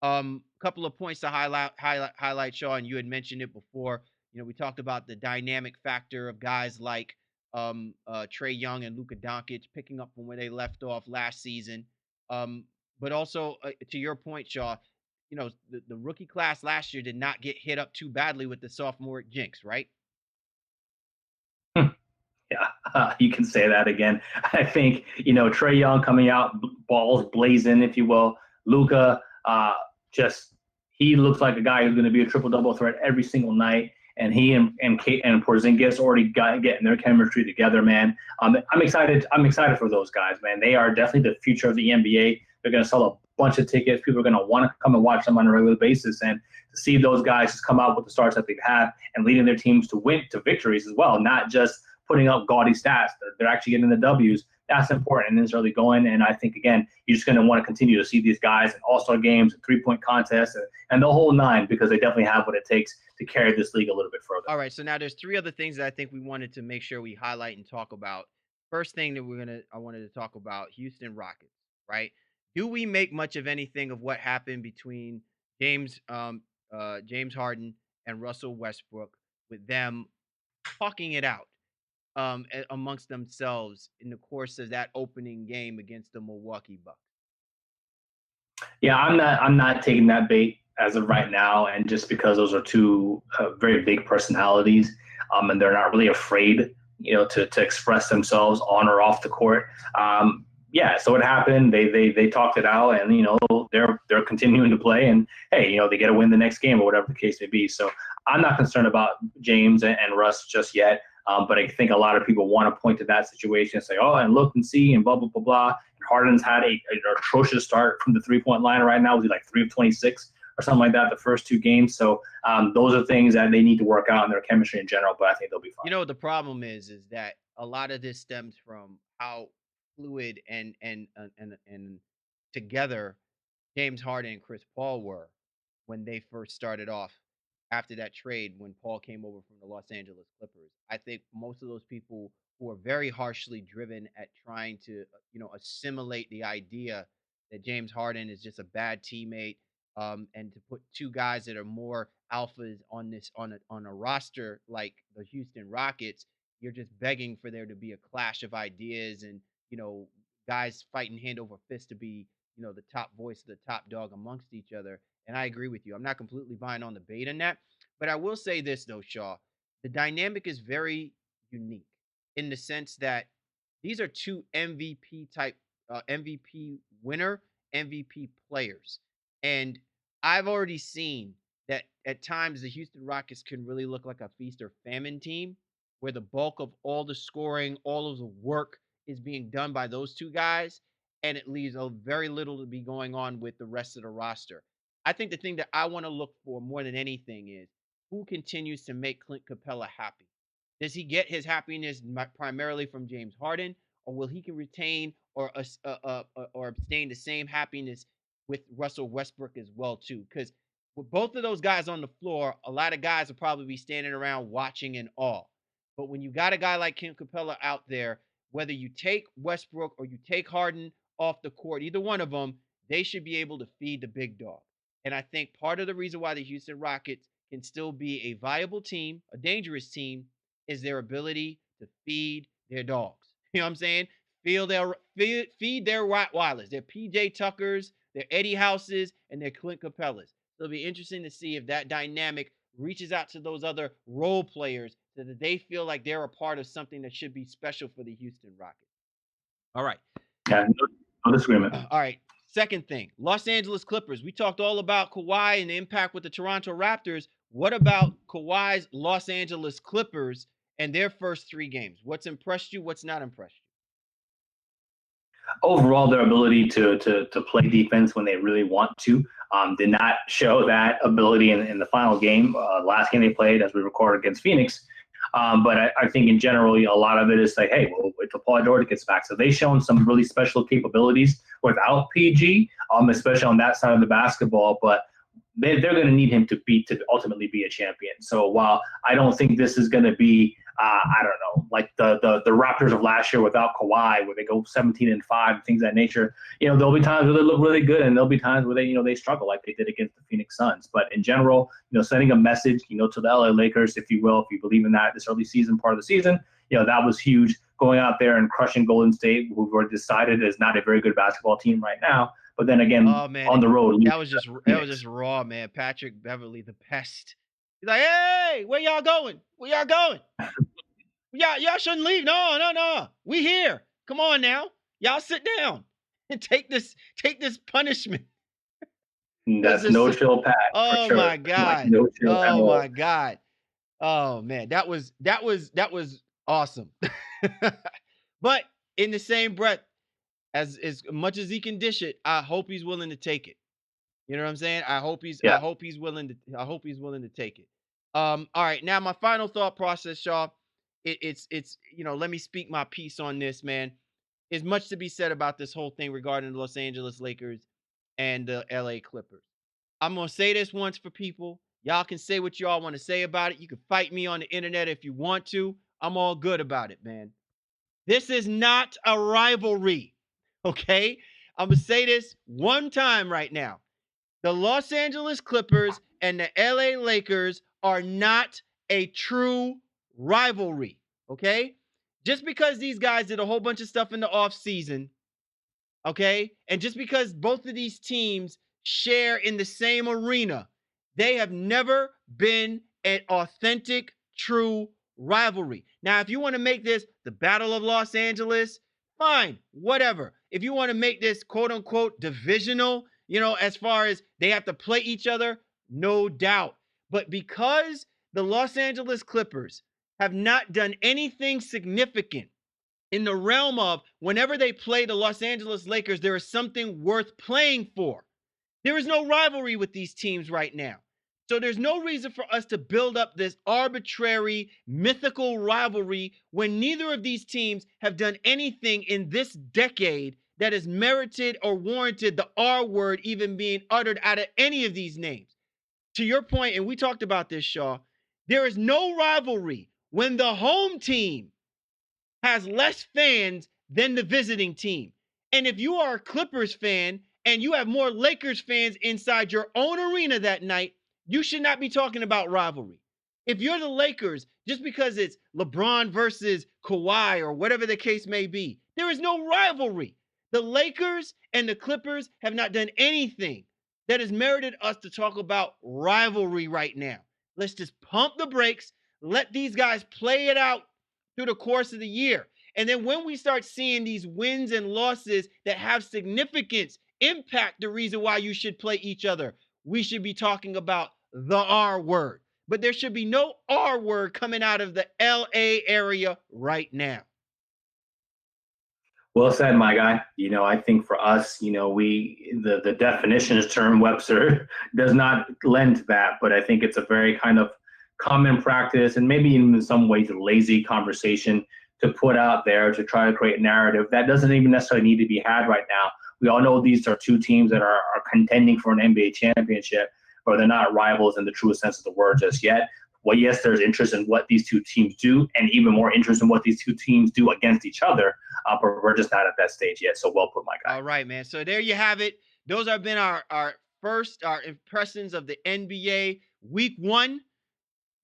Couple of points to highlight, Sean. You had mentioned it before. We talked about the dynamic factor of guys like Trae Young and Luka Doncic picking up from where they left off last season. Um, but also to your point, Shaw, the rookie class last year did not get hit up too badly with the sophomore jinx, right? Yeah, you can say that again. I think, Trae Young coming out, balls blazing, if you will. Luka, just he looks like a guy who's going to be a triple double threat every single night. And he and Kate and Porzingis already getting their chemistry together, man. I'm excited. I'm excited for those guys, man. They are definitely the future of the NBA. They're going to sell a bunch of tickets. People are going to want to come and watch them on a regular basis. And to see those guys just come out with the starts that they've had and leading their teams to victories as well, not just putting up gaudy stats. They're actually getting the W's. That's important, and it's really going. And I think, again, you're just going to want to continue to see these guys in all-star games, three-point contests, and the whole nine, because they definitely have what it takes to carry this league a little bit further. All right, so now there's three other things that I think we wanted to make sure we highlight and talk about. First thing that I wanted to talk about Houston Rockets, right? Do we make much of anything of what happened between James Harden and Russell Westbrook with them talking it out amongst themselves in the course of that opening game against the Milwaukee Bucks? Yeah, I'm not taking that bait as of right now, and just because those are two very big personalities, and they're not really afraid, to express themselves on or off the court. Yeah, so it happened. They talked it out, and they're continuing to play, and hey, they get to win the next game or whatever the case may be. So I'm not concerned about James and Russ just yet. But I think a lot of people want to point to that situation and say, oh, and look and see, and blah, blah, blah, blah. And Harden's had an atrocious start from the three-point line right now. Was he like 3 of 26 or something like that the first two games? So those are things that they need to work out in their chemistry in general, but I think they'll be fine. The problem is that a lot of this stems from how fluid and together James Harden and Chris Paul were when they first started off after that trade when Paul came over from the Los Angeles Clippers. I think most of those people who are very harshly driven at trying to, assimilate the idea that James Harden is just a bad teammate, and to put two guys that are more alphas on a roster like the Houston Rockets, you're just begging for there to be a clash of ideas and guys fighting hand over fist to be the top voice, the top dog amongst each other. And I agree with you. I'm not completely buying on the bait in that. But I will say this, though, Shaw. The dynamic is very unique in the sense that these are two MVP winner, MVP players. And I've already seen that at times the Houston Rockets can really look like a feast or famine team where the bulk of all the scoring, all of the work is being done by those two guys. And it leaves a very little to be going on with the rest of the roster. I think the thing that I want to look for more than anything is who continues to make Clint Capella happy. Does he get his happiness primarily from James Harden, or will he can retain or abstain the same happiness with Russell Westbrook as well too? Because with both of those guys on the floor, a lot of guys will probably be standing around watching in awe. But when you got a guy like Clint Capella out there, whether you take Westbrook or you take Harden off the court, either one of them, they should be able to feed the big dog. And I think part of the reason why the Houston Rockets can still be a viable team, a dangerous team, is their ability to feed their dogs. You know what I'm saying? Feed their Rottweilers, their PJ Tuckers, their Eddie Houses, and their Clint Capellas. So it'll be interesting to see if that dynamic reaches out to those other role players so that they feel like they're a part of something that should be special for the Houston Rockets. All right. Yeah, no disagreement. All right. Second thing, Los Angeles Clippers. We talked all about Kawhi and the impact with the Toronto Raptors. What about Kawhi's Los Angeles Clippers and their first 3 games? What's impressed you? What's not impressed you? Overall, their ability to play defense when they really want to did not show that ability in the final game. Last game they played, as we recorded against Phoenix. But I think in general, a lot of it is like, hey, we'll wait till Paul George gets back. So they've shown some really special capabilities without PG, especially on that side of the basketball. But they're going to need him to ultimately be a champion. So while I don't think this is going to be, I don't know, like the Raptors of last year without Kawhi, where they go 17-5, things of that nature. There'll be times where they look really good, and there'll be times where they struggle, like they did against the Phoenix Suns. But in general, sending a message, to the LA Lakers, if you will, if you believe in that this early season part of the season, that was huge. Going out there and crushing Golden State, who were decided is not a very good basketball team right now. But then again, on the road, that was just raw, man. Patrick Beverly, the pest. He's like, hey, where y'all going? Where y'all going? Y'all shouldn't leave. No. We here. Come on now. Y'all sit down and take this punishment. That's no chill, Pat. Oh sure. My God. No chill my God. Oh man, that was awesome. But in the same breath, as much as he can dish it, I hope he's willing to take it. You know what I'm saying? I hope he's willing to take it. All right. Now my final thought process, Shaw. It's let me speak my piece on this, man. There's much to be said about this whole thing regarding the Los Angeles Lakers and the LA Clippers. I'm gonna say this once for people. Y'all can say what y'all want to say about it. You can fight me on the internet if you want to. I'm all good about it, man. This is not a rivalry. Okay? I'm going to say this one time right now. The Los Angeles Clippers and the LA Lakers are not a true rivalry. Okay? Just because these guys did a whole bunch of stuff in the offseason, okay? And just because both of these teams share in the same arena, they have never been an authentic, true rivalry. Now, if you want to make this the Battle of Los Angeles, fine, whatever. If you want to make this quote unquote divisional, as far as they have to play each other, no doubt. But because the Los Angeles Clippers have not done anything significant in the realm of whenever they play the Los Angeles Lakers, there is something worth playing for. There is no rivalry with these teams right now. So there's no reason for us to build up this arbitrary, mythical rivalry when neither of these teams have done anything in this decade that has merited or warranted the R word even being uttered out of any of these names. To your point, and we talked about this, Shaw, there is no rivalry when the home team has less fans than the visiting team. And if you are a Clippers fan and you have more Lakers fans inside your own arena that night, you should not be talking about rivalry. If you're the Lakers, just because it's LeBron versus Kawhi or whatever the case may be, there is no rivalry. The Lakers and the Clippers have not done anything that has merited us to talk about rivalry right now. Let's just pump the brakes, let these guys play it out through the course of the year. And then when we start seeing these wins and losses that have significance impact the reason why you should play each other, we should be talking about the R word. But there should be no R word coming out of the LA area right now. Well said, my guy. I think for us, the definitions term Webster does not lend to that, but I think it's a very kind of common practice and maybe even in some ways a lazy conversation to put out there to try to create a narrative that doesn't even necessarily need to be had right now. We all know these are two teams that are contending for an NBA championship, but they're not rivals in the truest sense of the word just yet. Well, yes, there's interest in what these two teams do, and even more interest in what these two teams do against each other, but we're just not at that stage yet. So well put, my guy. All right, man. So there you have it. Those have been our impressions of the NBA week 1.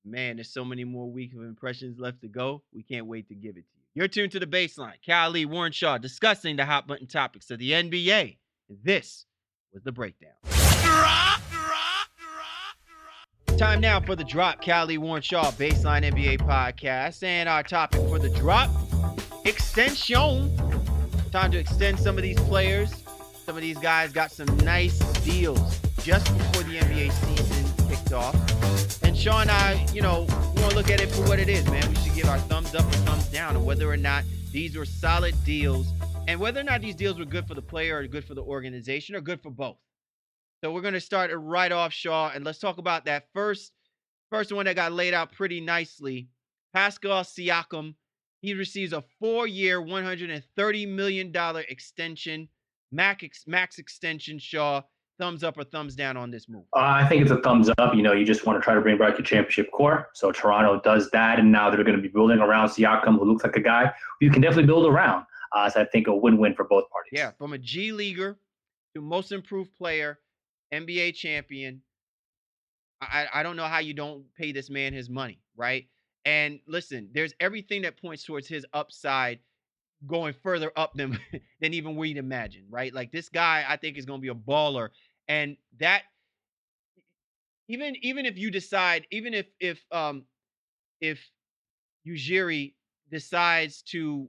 Man, there's so many more weeks of impressions left to go. We can't wait to give it to you. You're tuned to The Baseline. Cal Warren Shaw discussing the hot button topics of the NBA. And this was The Breakdown. Time now for The Drop. Cal Warren Shaw, Baseline NBA podcast. And our topic for The Drop, extension. Time to extend some of these players. Some of these guys got some nice deals just before the NBA season kicked off. And Sean and I, we want to look at it for what it is, man. We should give our thumbs up or thumbs down on whether or not these were solid deals and whether or not these deals were good for the player or good for the organization or good for both. So we're going to start it right off, Shaw, and let's talk about that first one that got laid out pretty nicely. Pascal Siakam, he receives a 4-year, $130 million extension, max extension, Shaw. Thumbs up or thumbs down on this move? I think it's a thumbs up. You just want to try to bring back your championship core. So Toronto does that, and now they're going to be building around Siakam, who looks like a guy who you can definitely build around. So I think a win-win for both parties. Yeah, from a G Leaguer to most improved player, NBA champion. I don't know how you don't pay this man his money, right? And listen, there's everything that points towards his upside going further up than even we'd imagine, right? Like this guy, I think is going to be a baller, and that even if you decide, even if Ujiri decides to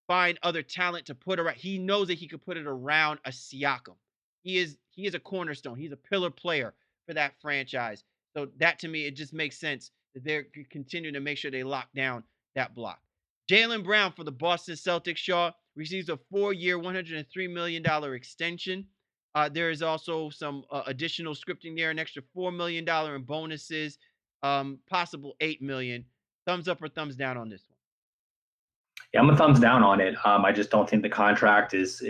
find other talent to put around, he knows that he could put it around a Siakam. He is a cornerstone. He's a pillar player for that franchise. So that to me, it just makes sense that they're continuing to make sure they lock down that block. Jaylen Brown for the Boston Celtics, Shaw, receives a 4-year, $103 million extension. There is also some additional scripting there, an extra $4 million in bonuses, possible $8 million. Thumbs up or thumbs down on this one? Yeah, I'm a thumbs down on it. I just don't think the contract is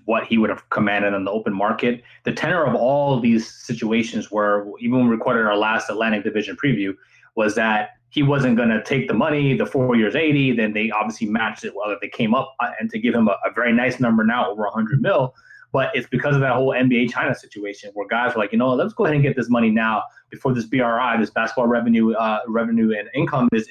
what he would have commanded on the open market. The tenor of all of these situations were, even when we recorded our last Atlantic Division preview, was that he wasn't going to take the money, the 4 years, 80. Then they obviously matched it. Well, they came up and to give him a very nice number now, over 100 mil. But it's because of that whole NBA China situation where guys were like, let's go ahead and get this money now before this BRI, this basketball revenue and income is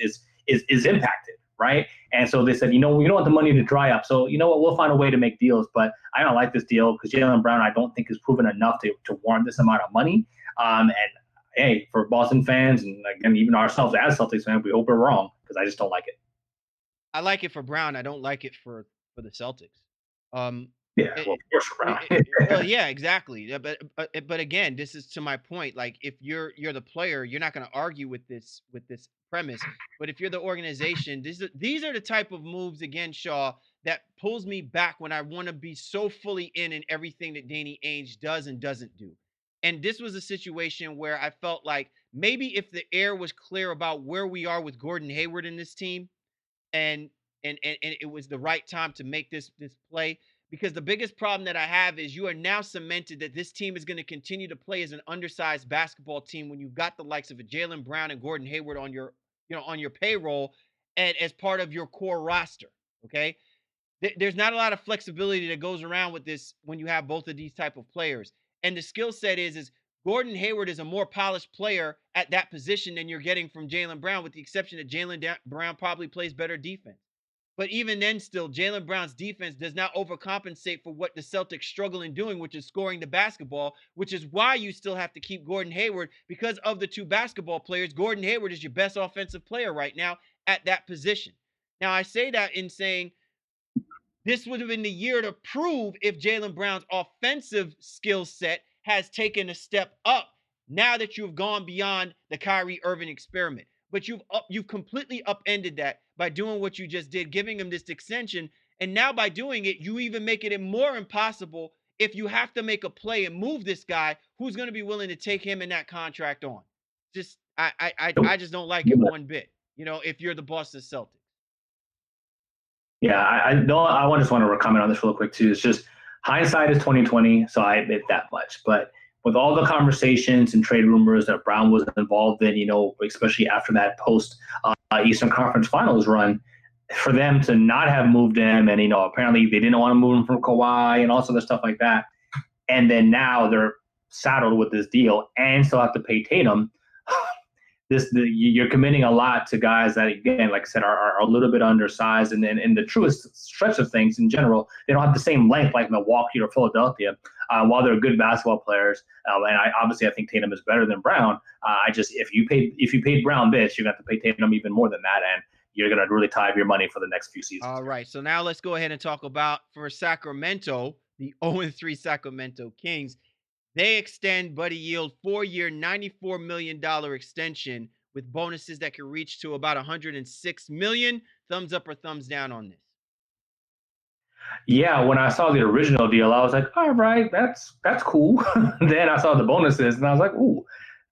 impacted, right? And so they said, we don't want the money to dry up. So we'll find a way to make deals. But I don't like this deal because Jaylen Brown, I don't think is proven enough to warrant this amount of money. And hey, for Boston fans and again even ourselves as Celtics fans, we hope we're wrong because I just don't like it. I like it for Brown. I don't like it for the Celtics. Yeah, well, of course, Brown. Well, yeah, exactly. Yeah, but again, this is to my point. Like, if you're the player, you're not going to argue with this premise. But if you're the organization, these are the type of moves, again, Shaw, that pulls me back when I want to be so fully in everything that Danny Ainge does and doesn't do. And this was a situation where I felt like maybe if the air was clear about where we are with Gordon Hayward in this team, and it was the right time to make this play. Because the biggest problem that I have is you are now cemented that this team is going to continue to play as an undersized basketball team when you've got the likes of a Jaylen Brown and Gordon Hayward on your payroll and as part of your core roster. Okay, there's not a lot of flexibility that goes around with this when you have both of these type of players. And the skill set is Gordon Hayward is a more polished player at that position than you're getting from Jaylen Brown, with the exception that Jaylen Brown probably plays better defense. But even then still, Jaylen Brown's defense does not overcompensate for what the Celtics struggle in doing, which is scoring the basketball, which is why you still have to keep Gordon Hayward because of the two basketball players. Gordon Hayward is your best offensive player right now at that position. Now, I say that in saying this would have been the year to prove if Jaylen Brown's offensive skill set has taken a step up now that you've gone beyond the Kyrie Irving experiment. But you've completely upended that by doing what you just did, giving him this extension. And now by doing it, you even make it more impossible if you have to make a play and move this guy, who's going to be willing to take him and that contract on. Just I just don't like it one bit, if you're the Boston Celtics. Yeah, I just want to comment on this real quick too. It's just hindsight is 2020, so I admit that much. But with all the conversations and trade rumors that Brown was involved in, especially after that post Eastern Conference Finals run, for them to not have moved him, and apparently they didn't want to move him from Kawhi and all sorts of stuff like that, and then now they're saddled with this deal and still have to pay Tatum. You're committing a lot to guys that, again, like I said, are a little bit undersized, and in the truest stretch of things in general, they don't have the same length like Milwaukee or Philadelphia. While they're good basketball players, and I think Tatum is better than Brown. If you paid Brown this, you're going to have to pay Tatum even more than that, and you're going to really tie up your money for the next few seasons. All right. So now let's go ahead and talk about for Sacramento, the 0-3 Sacramento Kings. They extend Buddy Hield 4-year, $94 million extension with bonuses that can reach to about $106 million. Thumbs up or thumbs down on this? Yeah, when I saw the original deal, I was like, all right, that's cool. Then I saw the bonuses, and I was like, ooh,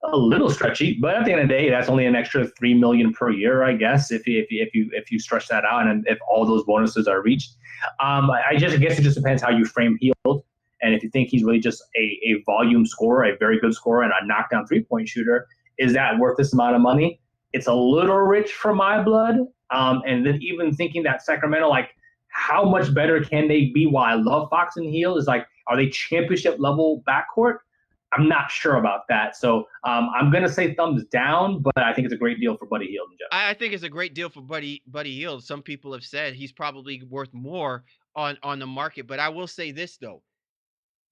a little stretchy. But at the end of the day, that's only an extra $3 million per year, I guess, if you stretch that out, and if all those bonuses are reached. I guess it just depends how you frame Hield, and if you think he's really just a volume scorer, a very good scorer, and a knockdown 3-point shooter, is that worth this amount of money? It's a little rich for my blood. And then even thinking that Sacramento, like, how much better can they be? While I love Fox and Hield, is like, are they championship level backcourt? I'm not sure about that. So I'm gonna say thumbs down, but I think it's a great deal for Buddy Hield in general. I think it's a great deal for Buddy Hield. Some people have said he's probably worth more on the market, but I will say this though.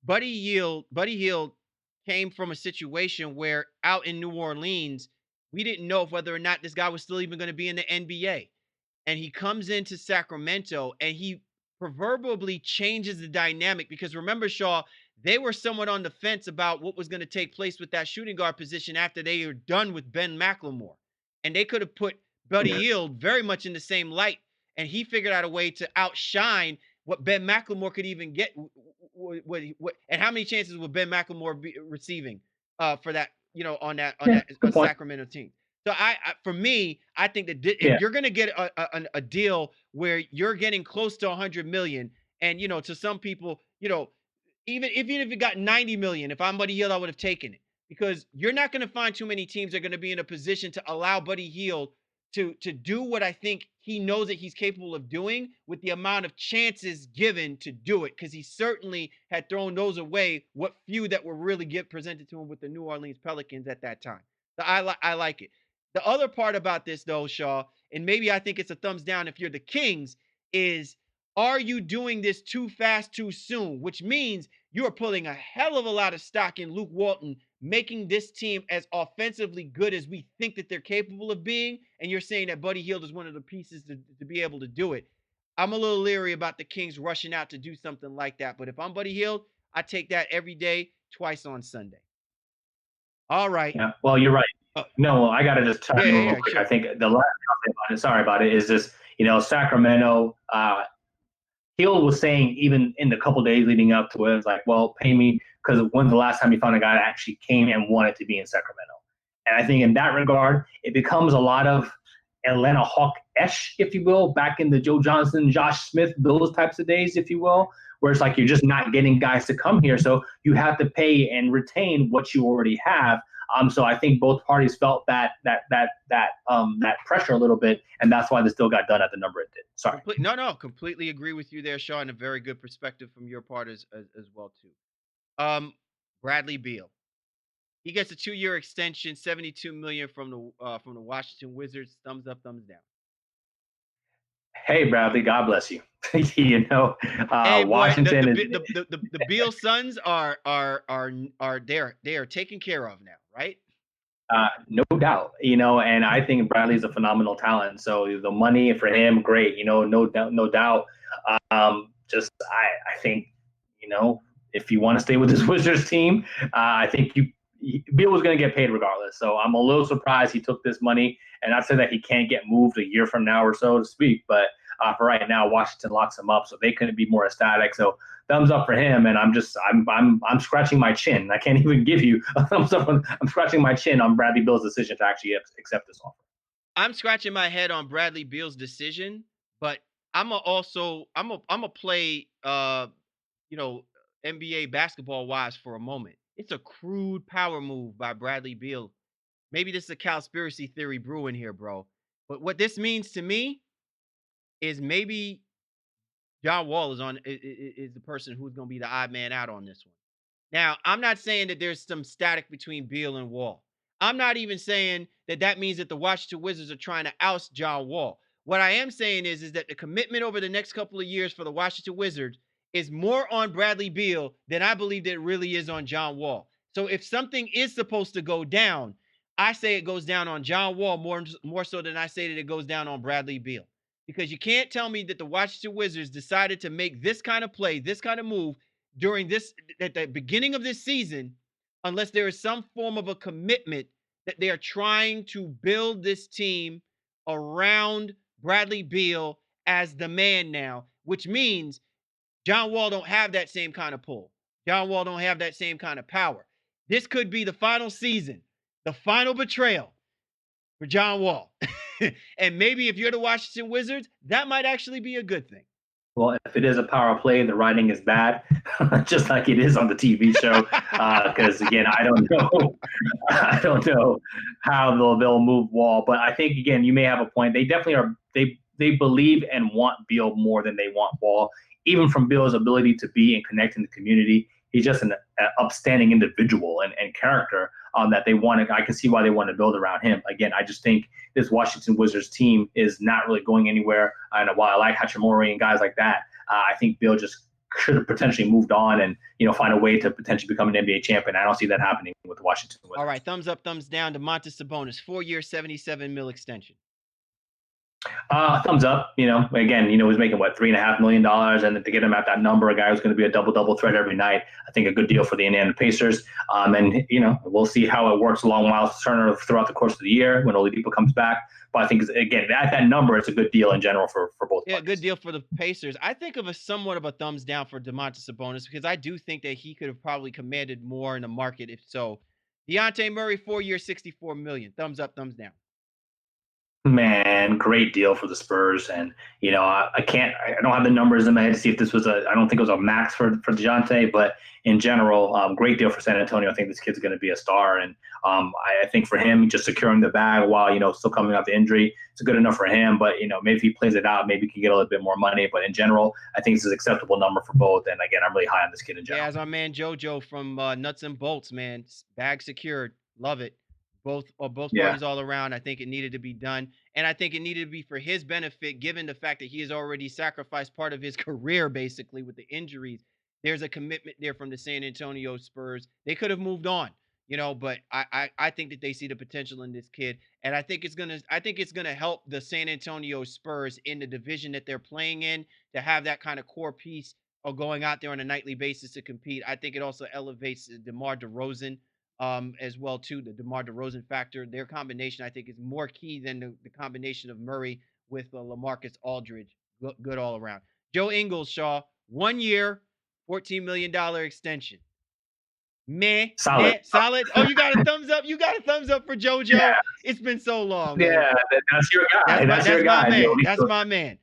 Buddy Hield came from a situation where out in New Orleans, we didn't know whether or not this guy was still even going to be in the NBA. And he comes into Sacramento and he proverbially changes the dynamic because remember, Shaw, they were somewhat on the fence about what was going to take place with that shooting guard position after they were done with Ben McLemore. And they could have put Buddy Hield very much in the same light. And he figured out a way to outshine what Ben McLemore could even get. And how many chances would Ben McLemore be receiving for that, on that Sacramento team? So for me, I think that if you're going to get a deal where you're getting close to 100 million, and to some people, even if you got 90 million, if I'm Buddy Hield, I would have taken it because you're not going to find too many teams that are going to be in a position to allow Buddy Hield to do what I think he knows that he's capable of doing with the amount of chances given to do it, because he certainly had thrown those away, what few that were really presented to him with the New Orleans Pelicans at that time. So I like it. The other part about this, though, Shaw, and maybe I think it's a thumbs down if you're the Kings, is are you doing this too fast, too soon? Which means you are putting a hell of a lot of stock in Luke Walton making this team as offensively good as we think that they're capable of being, and you're saying that Buddy Hield is one of the pieces to be able to do it. I'm a little leery about the Kings rushing out to do something like that, but if I'm Buddy Hield, I take that every day, twice on Sunday. All right. Yeah, well, you're right. No, I got to just chime in real quick. Sure. I think the last thing about it, sorry about it, is just, Sacramento, Hield was saying even in the couple days leading up to it, it's like, well, pay me, because when's the last time you found a guy that actually came and wanted to be in Sacramento? And I think in that regard, it becomes a lot of Atlanta Hawk-esh, if you will, back in the Joe Johnson, Josh Smith, those types of days, if you will, where it's like you're just not getting guys to come here. So you have to pay and retain what you already have. So I think both parties felt that pressure a little bit, and that's why this deal got done at the number it did. Sorry. No, completely agree with you there, Sean. A very good perspective from your part as well too. Bradley Beal, he gets a 2-year extension, $72 million from the Washington Wizards. Thumbs up, thumbs down. Hey, Bradley, God bless you. Hey, boy, Washington the Beal sons are they are taken care of now, right? No doubt, and I think Bradley's a phenomenal talent. So the money for him, great, no doubt. Just I think, if you want to stay with this Wizards team, I think Beal was going to get paid regardless. So I'm a little surprised he took this money, and not say that he can't get moved a year from now or so to speak, but for right now, Washington locks him up, so they couldn't be more ecstatic. So thumbs up for him, and I'm scratching my chin. I can't even give you a thumbs up. I'm scratching my chin on Bradley Beal's decision to actually accept this offer. I'm scratching my head on Bradley Beal's decision, but I'm a play NBA basketball wise for a moment. It's a crude power move by Bradley Beal. Maybe this is a conspiracy theory brewing here, bro. But what this means to me is maybe John Wall is the person who's going to be the odd man out on this one. Now, I'm not saying that there's some static between Beal and Wall. I'm not even saying that means that the Washington Wizards are trying to oust John Wall. What I am saying is that the commitment over the next couple of years for the Washington Wizards is more on Bradley Beal than I believe that it really is on John Wall. So if something is supposed to go down, I say it goes down on John Wall more so than I say that it goes down on Bradley Beal. Because you can't tell me that the Washington Wizards decided to make this kind of play, this kind of move during this at the beginning of this season, unless there is some form of a commitment that they are trying to build this team around Bradley Beal as the man now, which means John Wall don't have that same kind of pull. John Wall don't have that same kind of power. This could be the final season, the final betrayal for John Wall. And maybe if you're the Washington Wizards, that might actually be a good thing. Well, if it is a power play, the writing is bad, just like it is on the TV show. Because again, I don't know how they'll move Wall. But I think again, you may have a point. They definitely are. They believe and want Beal more than they want Wall. Even from Beal's ability to be and connect in the community, he's just an upstanding individual and character that they want to. I can see why they want to build around him. Again, I just think this Washington Wizards team is not really going anywhere. And while I like Hachimura and guys like that, I think Beal just could have potentially moved on and find a way to potentially become an NBA champion. I don't see that happening with the Washington Wizards. All right, thumbs up, thumbs down. Domantas Sabonis, 4-year, $77 million extension. Thumbs up. Again, he's making $3.5 million, and to get him at that number, a guy who's going to be a double threat every night, I think a good deal for the Indiana Pacers. And we'll see how it works along Miles Turner throughout the course of the year when Oladipo comes back. But I think again at that number, it's a good deal in general for both. Yeah, parties. good deal for the Pacers. I think of somewhat of a thumbs down for Domantas Sabonis because I do think that he could have probably commanded more in the market if so. Dejounte Murray, 4-year, $64 million. Thumbs up, thumbs down. Man, great deal for the Spurs, and I don't have the numbers in my head to see if this was I don't think it was a max for DeJounte, but in general, great deal for San Antonio. I think this kid's going to be a star, and I think for him, just securing the bag while still coming off the injury, it's good enough for him. But maybe if he plays it out, maybe he can get a little bit more money. But in general, I think this is an acceptable number for both. And again, I'm really high on this kid in general. Yeah, as our man JoJo from Nuts and Bolts, man, bag secured, love it. Both parties all around. I think it needed to be done. And I think it needed to be for his benefit, given the fact that he has already sacrificed part of his career, basically, with the injuries. There's a commitment there from the San Antonio Spurs. They could have moved on, but I think that they see the potential in this kid. And I think it's gonna help the San Antonio Spurs in the division that they're playing in to have that kind of core piece of going out there on a nightly basis to compete. I think it also elevates DeMar DeRozan. As well too, the DeMar DeRozan factor. Their combination, I think, is more key than the combination of Murray with LaMarcus Aldridge. Good all around. Joe Ingles, Shaw, 1 year, $14 million extension. Solid. Oh, you got a thumbs up. You got a thumbs up for JoJo. Yeah. It's been so long. Man. Yeah, that's your guy. That's your guy. Man. That's my man.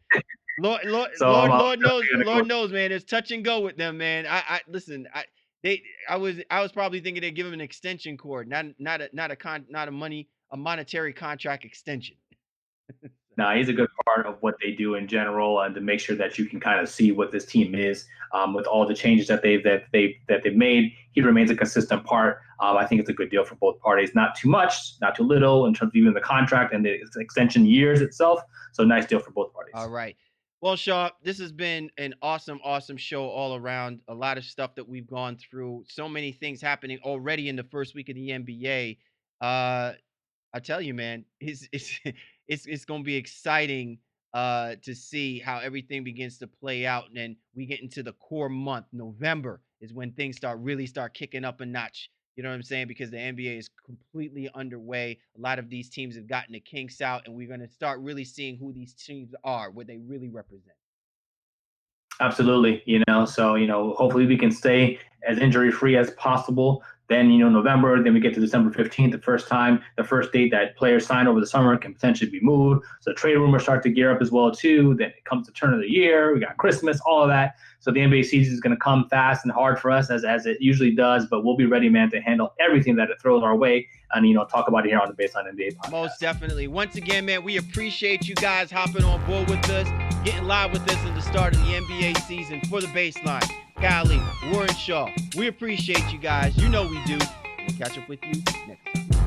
Lord knows, man. It's touch and go with them, man. Listen. I was probably thinking they'd give him an extension cord, not a monetary contract extension. No, he's a good part of what they do in general, and to make sure that you can kind of see what this team is with all the changes that they've made. He remains a consistent part. I think it's a good deal for both parties. Not too much, not too little in terms of even the contract and the extension years itself. So nice deal for both parties. All right. Well, Shaw, this has been an awesome show all around. A lot of stuff that we've gone through. So many things happening already in the first week of the NBA. I tell you, man, it's going to be exciting to see how everything begins to play out. And then we get into the core month. November is when things really start kicking up a notch. You know what I'm saying? Because the NBA is completely underway. A lot of these teams have gotten the kinks out, and we're going to start really seeing who these teams are, what they really represent. Absolutely. So, hopefully we can stay as injury-free as possible. Then, November, then we get to December 15th, the first date that players sign over the summer can potentially be moved. So trade rumors start to gear up as well, too. Then it comes to turn of the year. We got Christmas, all of that. So the NBA season is going to come fast and hard for us as it usually does. But we'll be ready, man, to handle everything that it throws our way and, talk about it here on the Baseline NBA podcast. Most definitely. Once again, man, we appreciate you guys hopping on board with us, getting live with us at the start of the NBA season for the Baseline. Callie, Warren Shaw, we appreciate you guys. You know we do. We'll catch up with you next time.